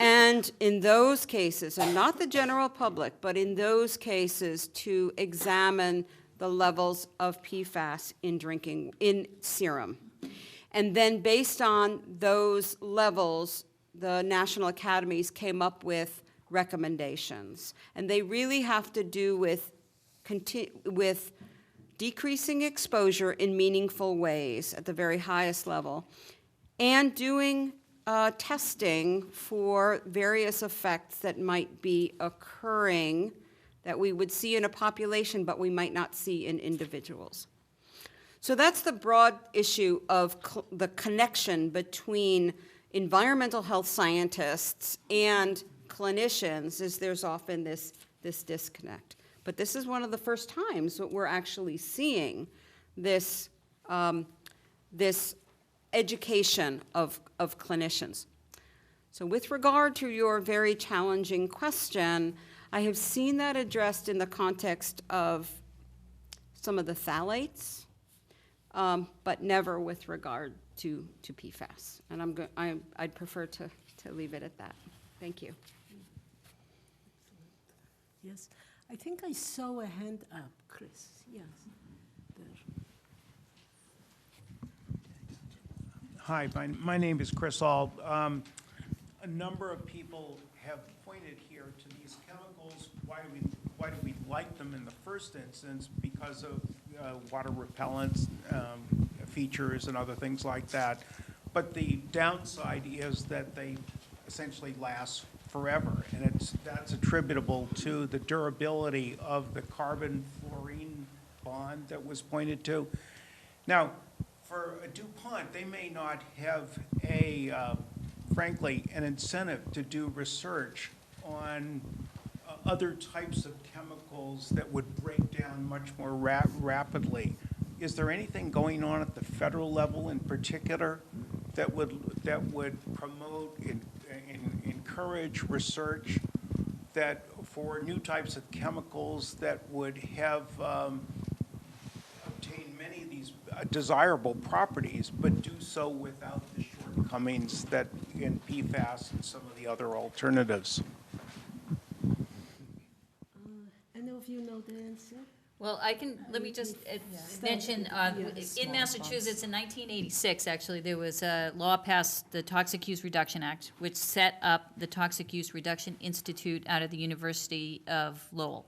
and in those cases, and not the general public, but in those cases, to examine the levels of PFAS in serum. And then based on those levels, the national academies came up with recommendations, and they really have to do with decreasing exposure in meaningful ways at the very highest level, and doing testing for various effects that might be occurring that we would see in a population, but we might not see in individuals. So that's the broad issue of the connection between environmental health scientists and clinicians, is there's often this disconnect. But this is one of the first times that we're actually seeing this, this education of clinicians. So with regard to your very challenging question, I have seen that addressed in the context of some of the phthalates, but never with regard to PFAS. And I'd prefer to leave it at that. Thank you. Yes, I think I saw a hand up, Chris. Yes, there. Hi, my name is Chris Auld. A number of people have pointed here to these chemicals. Why do we like them in the first instance? Because of water repellents, features, and other things like that. But the downside is that they essentially last forever, and that's attributable to the durability of the carbon-fluorine bond that was pointed to. Now, for a DuPont, they may not have frankly, an incentive to do research on other types of chemicals that would break down much more rapidly. Is there anything going on at the federal level in particular that would promote and encourage research that for new types of chemicals that would have obtained many of these desirable properties, but do so without the shortcomings that in PFAS and some of the other alternatives? Any of you know the answer? Well, let me just mention, in Massachusetts in 1986, actually, there was a law passed, the Toxic Use Reduction Act, which set up the Toxic Use Reduction Institute out of the University of Lowell.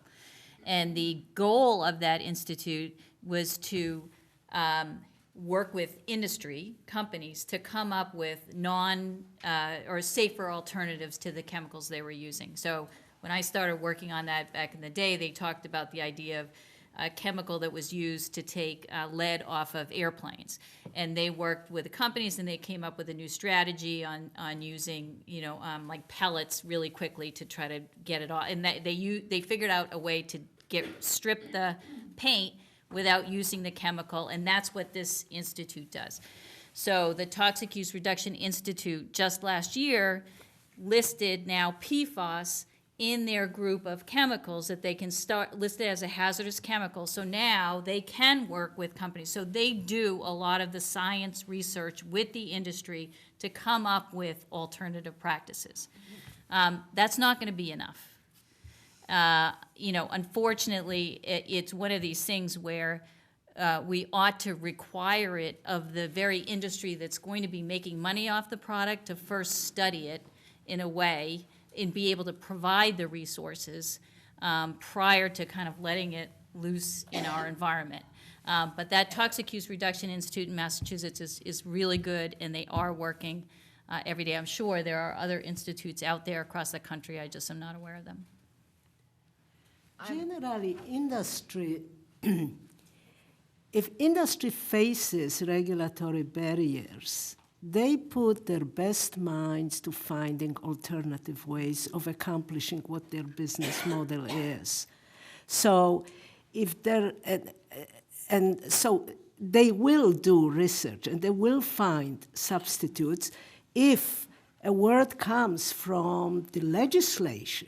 And the goal of that institute was to work with industry, companies, to come up with or safer alternatives to the chemicals they were using. So when I started working on that back in the day, they talked about the idea of a chemical that was used to take lead off of airplanes. And they worked with the companies, and they came up with a new strategy on using, like pellets really quickly to try to get it off. And they figured out a way to strip the paint without using the chemical, and that's what this institute does. So the Toxic Use Reduction Institute just last year listed now PFAS in their group of chemicals that they can start listed as a hazardous chemical. So now they can work with companies. So they do a lot of the science research with the industry to come up with alternative practices. That's not going to be enough. Unfortunately, it's one of these things where we ought to require it of the very industry that's going to be making money off the product to first study it in a way and be able to provide the resources prior to kind of letting it loose in our environment. But that Toxic Use Reduction Institute in Massachusetts is really good, and they are working every day. I'm sure there are other institutes out there across the country. I just am not aware of them. Generally, industry, if industry faces regulatory barriers, they put their best minds to finding alternative ways of accomplishing what their business model is. So if they're, and so they will do research and they will find substitutes if a word comes from the legislators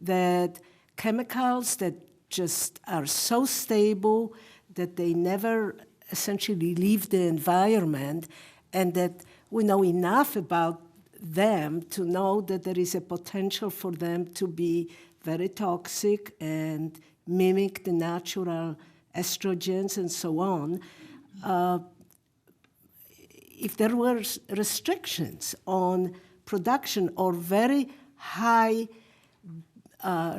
that chemicals that just are so stable that they never essentially leave the environment, and that we know enough about them to know that there is a potential for them to be very toxic and mimic the natural estrogens and so on. if there were restrictions on production or very high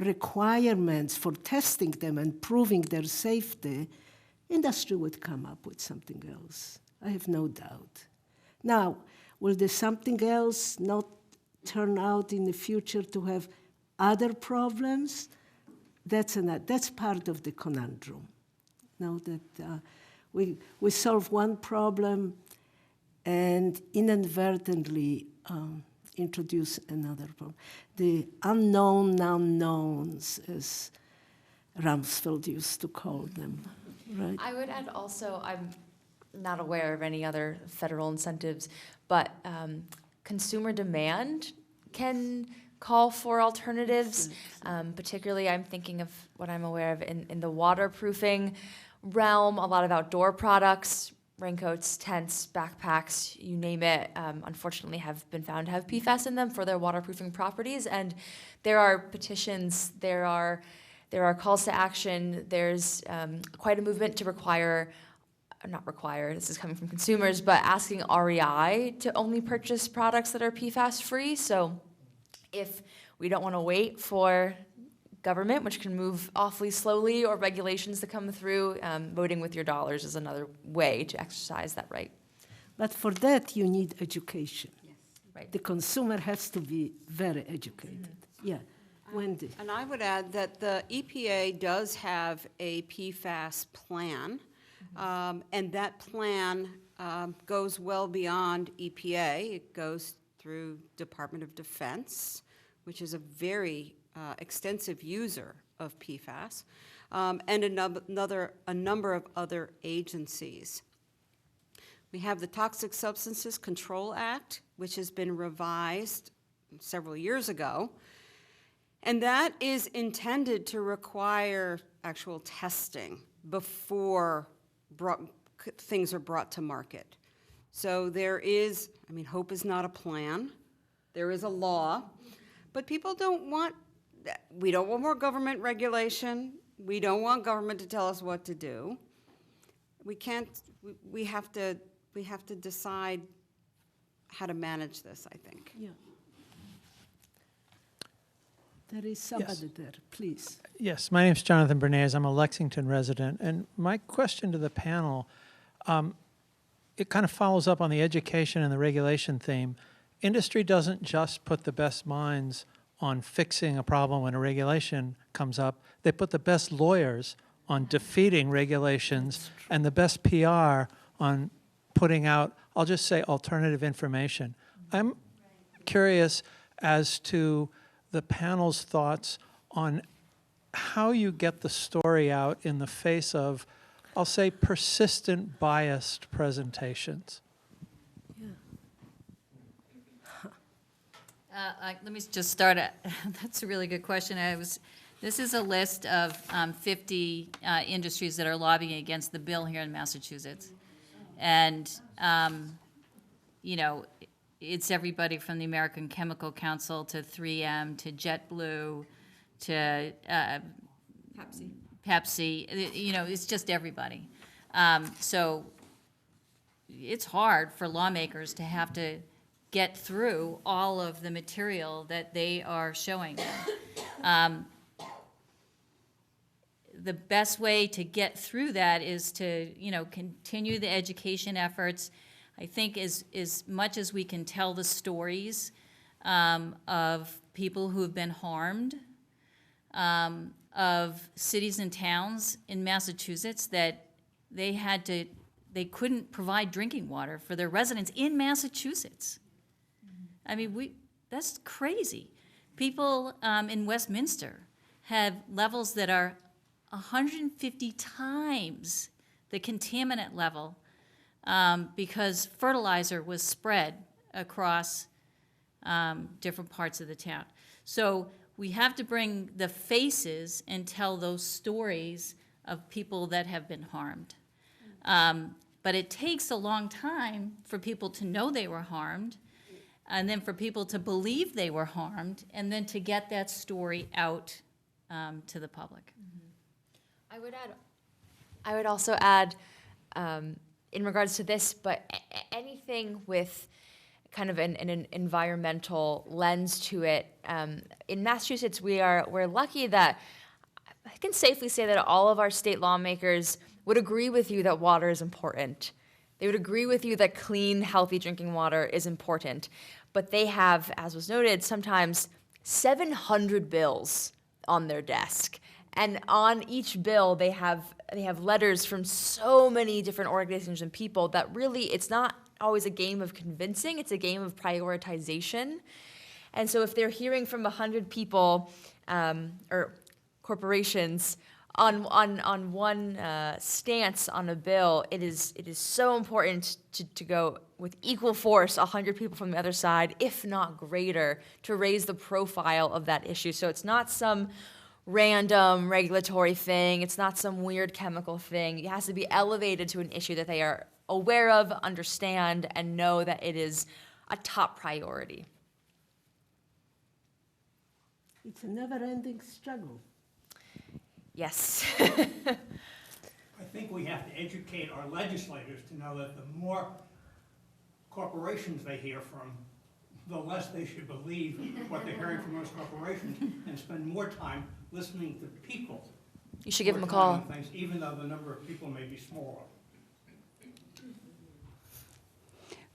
requirements for testing them and proving their safety, industry would come up with something else. I have no doubt. Now, will the something else not turn out in the future to have other problems? That's part of the conundrum. Now that we solve one problem and inadvertently introduce another problem. The unknown unknowns, as Rumsfeld used to call them, right? I would add also, I'm not aware of any other federal incentives, but consumer demand can call for alternatives. Particularly, I'm thinking of what I'm aware of in the waterproofing realm, a lot of outdoor products, raincoats, tents, backpacks, you name it, unfortunately have been found to have PFAS in them for their waterproofing properties. And there are petitions, there are calls to action, there's quite a movement to not require, this is coming from consumers, but asking REI to only purchase products that are PFAS free. So if we don't want to wait for government, which can move awfully slowly, or regulations to come through, voting with your dollars is another way to exercise that right. But for that, you need education. Yes. Right. The consumer has to be very educated. Mm-hmm. Yeah. Wendy. And I would add that the EPA does have a PFAS plan, and that plan goes well beyond EPA. It goes through Department of Defense, which is a very extensive user of PFAS, and a number of other agencies. We have the Toxic Substances Control Act, which has been revised several years ago, and that is intended to require actual testing before things are brought to market. So there is, hope is not a plan. There is a law, but people we don't want more government regulation. We don't want government to tell us what to do. We have to decide how to manage this, I think. Yeah. There is somebody there, please. Yes, my name is Jonathan Bernays. I'm a Lexington resident. And my question to the panel, it kind of follows up on the education and the regulation theme. Industry doesn't just put the best minds on fixing a problem when a regulation comes up. They put the best lawyers on defeating regulations and the best PR on putting out, I'll just say, alternative information. I'm curious as to the panel's thoughts on how you get the story out in the face of, I'll say, persistent biased presentations. Let me just start. That's a really good question. This is a list of 50 industries that are lobbying against the bill here in Massachusetts. And, it's everybody from the American Chemical Council to 3M to JetBlue to Pepsi. It's just everybody. So it's hard for lawmakers to have to get through all of the material that they are showing them. The best way to get through that is to, continue the education efforts. I think as much as we can tell the stories of people who have been harmed, of cities and towns in Massachusetts that they couldn't provide drinking water for their residents in Massachusetts. That's crazy. People in Westminster have levels that are 150 times the contaminant level because fertilizer was spread across different parts of the town. So we have to bring the faces and tell those stories of people that have been harmed. But it takes a long time for people to know they were harmed, and then for people to believe they were harmed, and then to get that story out to the public. I would also add, in regards to this, but anything anything with kind of an environmental lens to it. In Massachusetts, we're lucky that I can safely say that all of our state lawmakers would agree with you that water is important. They would agree with you that clean, healthy drinking water is important. But they have, as was noted, sometimes 700 bills on their desk. And on each bill, they have letters from so many different organizations and people that really, it's not always a game of convincing, it's a game of prioritization. And so if they're hearing from 100 people or corporations on one stance on a bill, it is so important to go with equal force 100 people from the other side, if not greater, to raise the profile of that issue. So it's not some random regulatory thing, it's not some weird chemical thing. It has to be elevated to an issue that they are aware of, understand, and know that it is a top priority. It's a never-ending struggle. Yes. I think we have to educate our legislators to know that the more corporations they hear from, the less they should believe what they're hearing from those corporations, and spend more time listening to people. You should give who them are a call. telling things, even though the number of people may be smaller.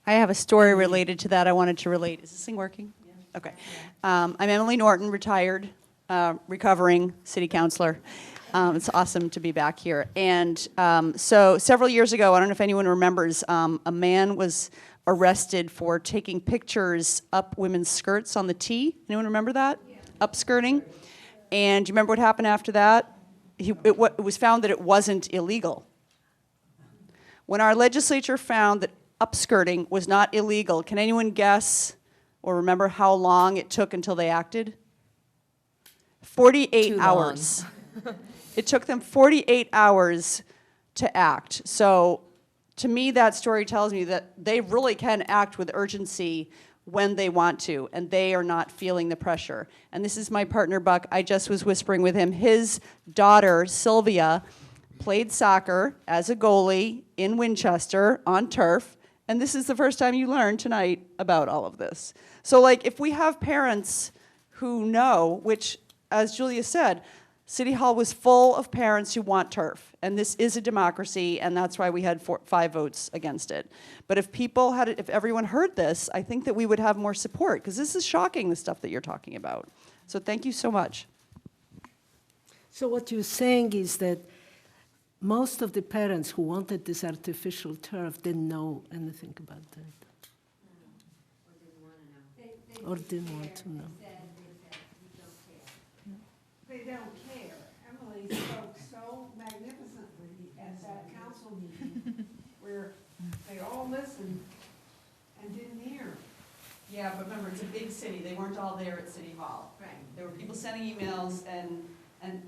I have a story related to that I wanted to relate. Is this thing working? Yeah. Okay. I'm Emily Norton, retired, recovering city councilor. It's awesome to be back here. And so several years ago, I don't know if anyone remembers, a man was arrested for taking pictures up women's skirts on the T. Anyone remember that? Yeah. Upskirting. And do you remember what happened after that? It was found that it wasn't illegal. When our legislature found that upskirting was not illegal, can anyone guess or remember how long it took until they acted? 48 hours. It took them 48 hours to act. So to me, that story tells me that they really can act with urgency when they want to, and they are not feeling the pressure. And this is my partner, Buck. I just was whispering with him. His daughter, Sylvia, played soccer as a goalie in Winchester on turf, and this is the first time you learned tonight about all of this. So, like, if we have parents who know, which, as Julia said, City Hall was full of parents who want turf, and this is a democracy, and that's why we had 5 votes against it. But if if everyone heard this, I think that we would have more support, because this is shocking, the stuff that you're talking about. So thank you so much. So what you're saying is that most of the parents who wanted this artificial turf didn't know anything about that. Or didn't want to know. They don't care. Emily spoke so magnificently at that council meeting where they all listened and didn't hear. Yeah, but remember, it's a big city. They weren't all there at City Hall. Right. There were people sending emails, and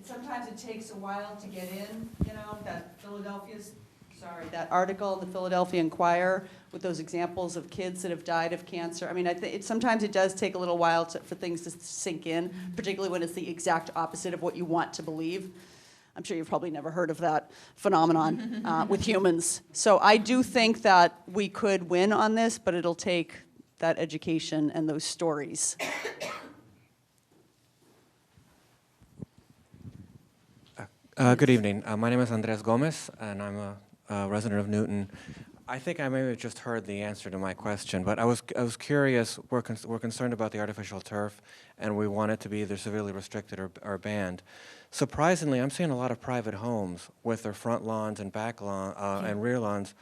sometimes it takes a while to get in, you know, that article in the Philadelphia Inquirer with those examples of kids that have died of cancer. I mean, sometimes it does take a little while for things to sink in, particularly when it's the exact opposite of what you want to believe. I'm sure you've probably never heard of that phenomenon with humans. So I do think that we could win on this, but it'll take that education and those stories. Good evening. My name is Andres Gomez, and I'm a resident of Newton. I think I may have just heard the answer to my question, but I was curious. We're concerned about the artificial turf, and we want it to be either severely restricted or banned. Surprisingly, I'm seeing a lot of private homes with their front lawns and back lawn and rear lawns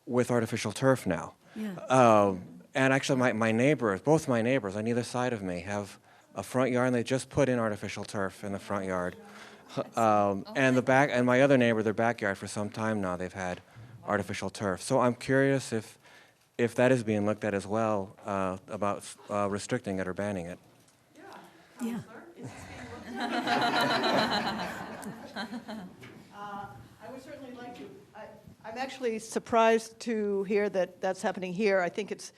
with artificial turf now. Yeah. And actually, my neighbors, both my neighbors on either side of me, have a front yard, and they just put in artificial turf in the front yard. And my other neighbor, their backyard, for some time now, they've had artificial turf. So I'm curious if that is being looked at as well, about restricting it or banning it. Yeah. I would certainly like to. I'm actually surprised to hear that that's happening here. I think it's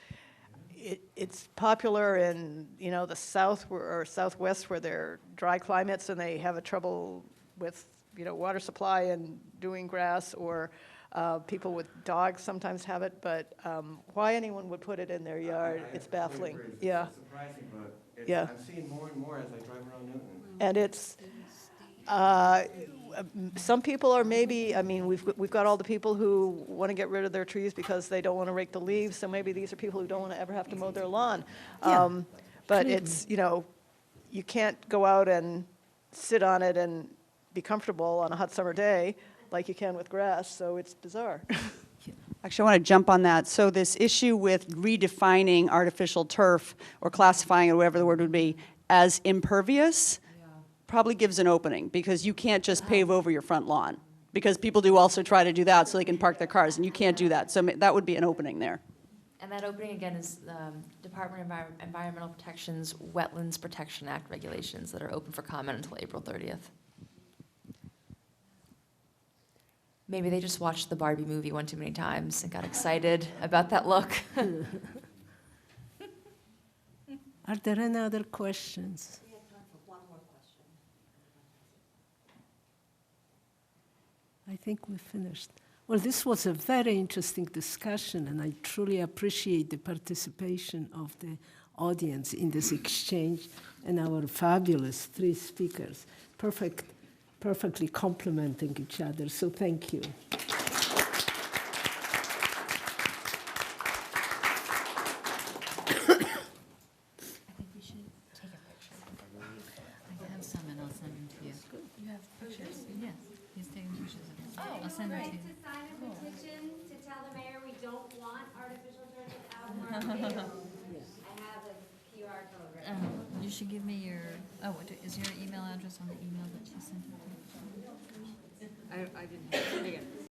popular in, you know, the south or southwest where they're dry climates and they have a trouble with, you know, water supply and doing grass, or People with dogs sometimes have it, but why anyone would put it in their yard, it's baffling. Yeah. It's surprising, but Yeah. I'm seeing more and more as I drive around Newton. And it's, some people are maybe, I mean, we've got all the people who want to get rid of their trees because they don't want to rake the leaves, so maybe these are people who don't want to ever have to mow their lawn. Yeah, But it's, you know, you can't go out and sit on it and be comfortable on a hot summer day like you can with grass, so it's bizarre. Actually, I want to jump on that. So this issue with redefining artificial turf or classifying it, whatever the word would be, as impervious probably gives an opening, because you can't just pave over your front lawn, because people do also try to do that so they can park their cars, and you can't do that. So that would be an opening there. And that opening, again, is Department of Environmental Protection's Wetlands Protection Act regulations that are open for comment until April 30th. Maybe they just watched the Barbie movie one too many times and got excited about that look. Are there any other questions? We have time for one more question. I think we finished. Well, this was a very interesting discussion, and I truly appreciate the participation of the audience in this exchange and our fabulous 3 speakers, perfectly complementing each other. So thank you. I have some, and I'll send them to you. You have pictures? Yes, he's taking pictures of it. I'll send them to you. To sign a petition to tell the mayor we don't want artificial turf out in our field. I have a QR code right now. You should give me your, is your email address on the email that she sent it to? I didn't have it.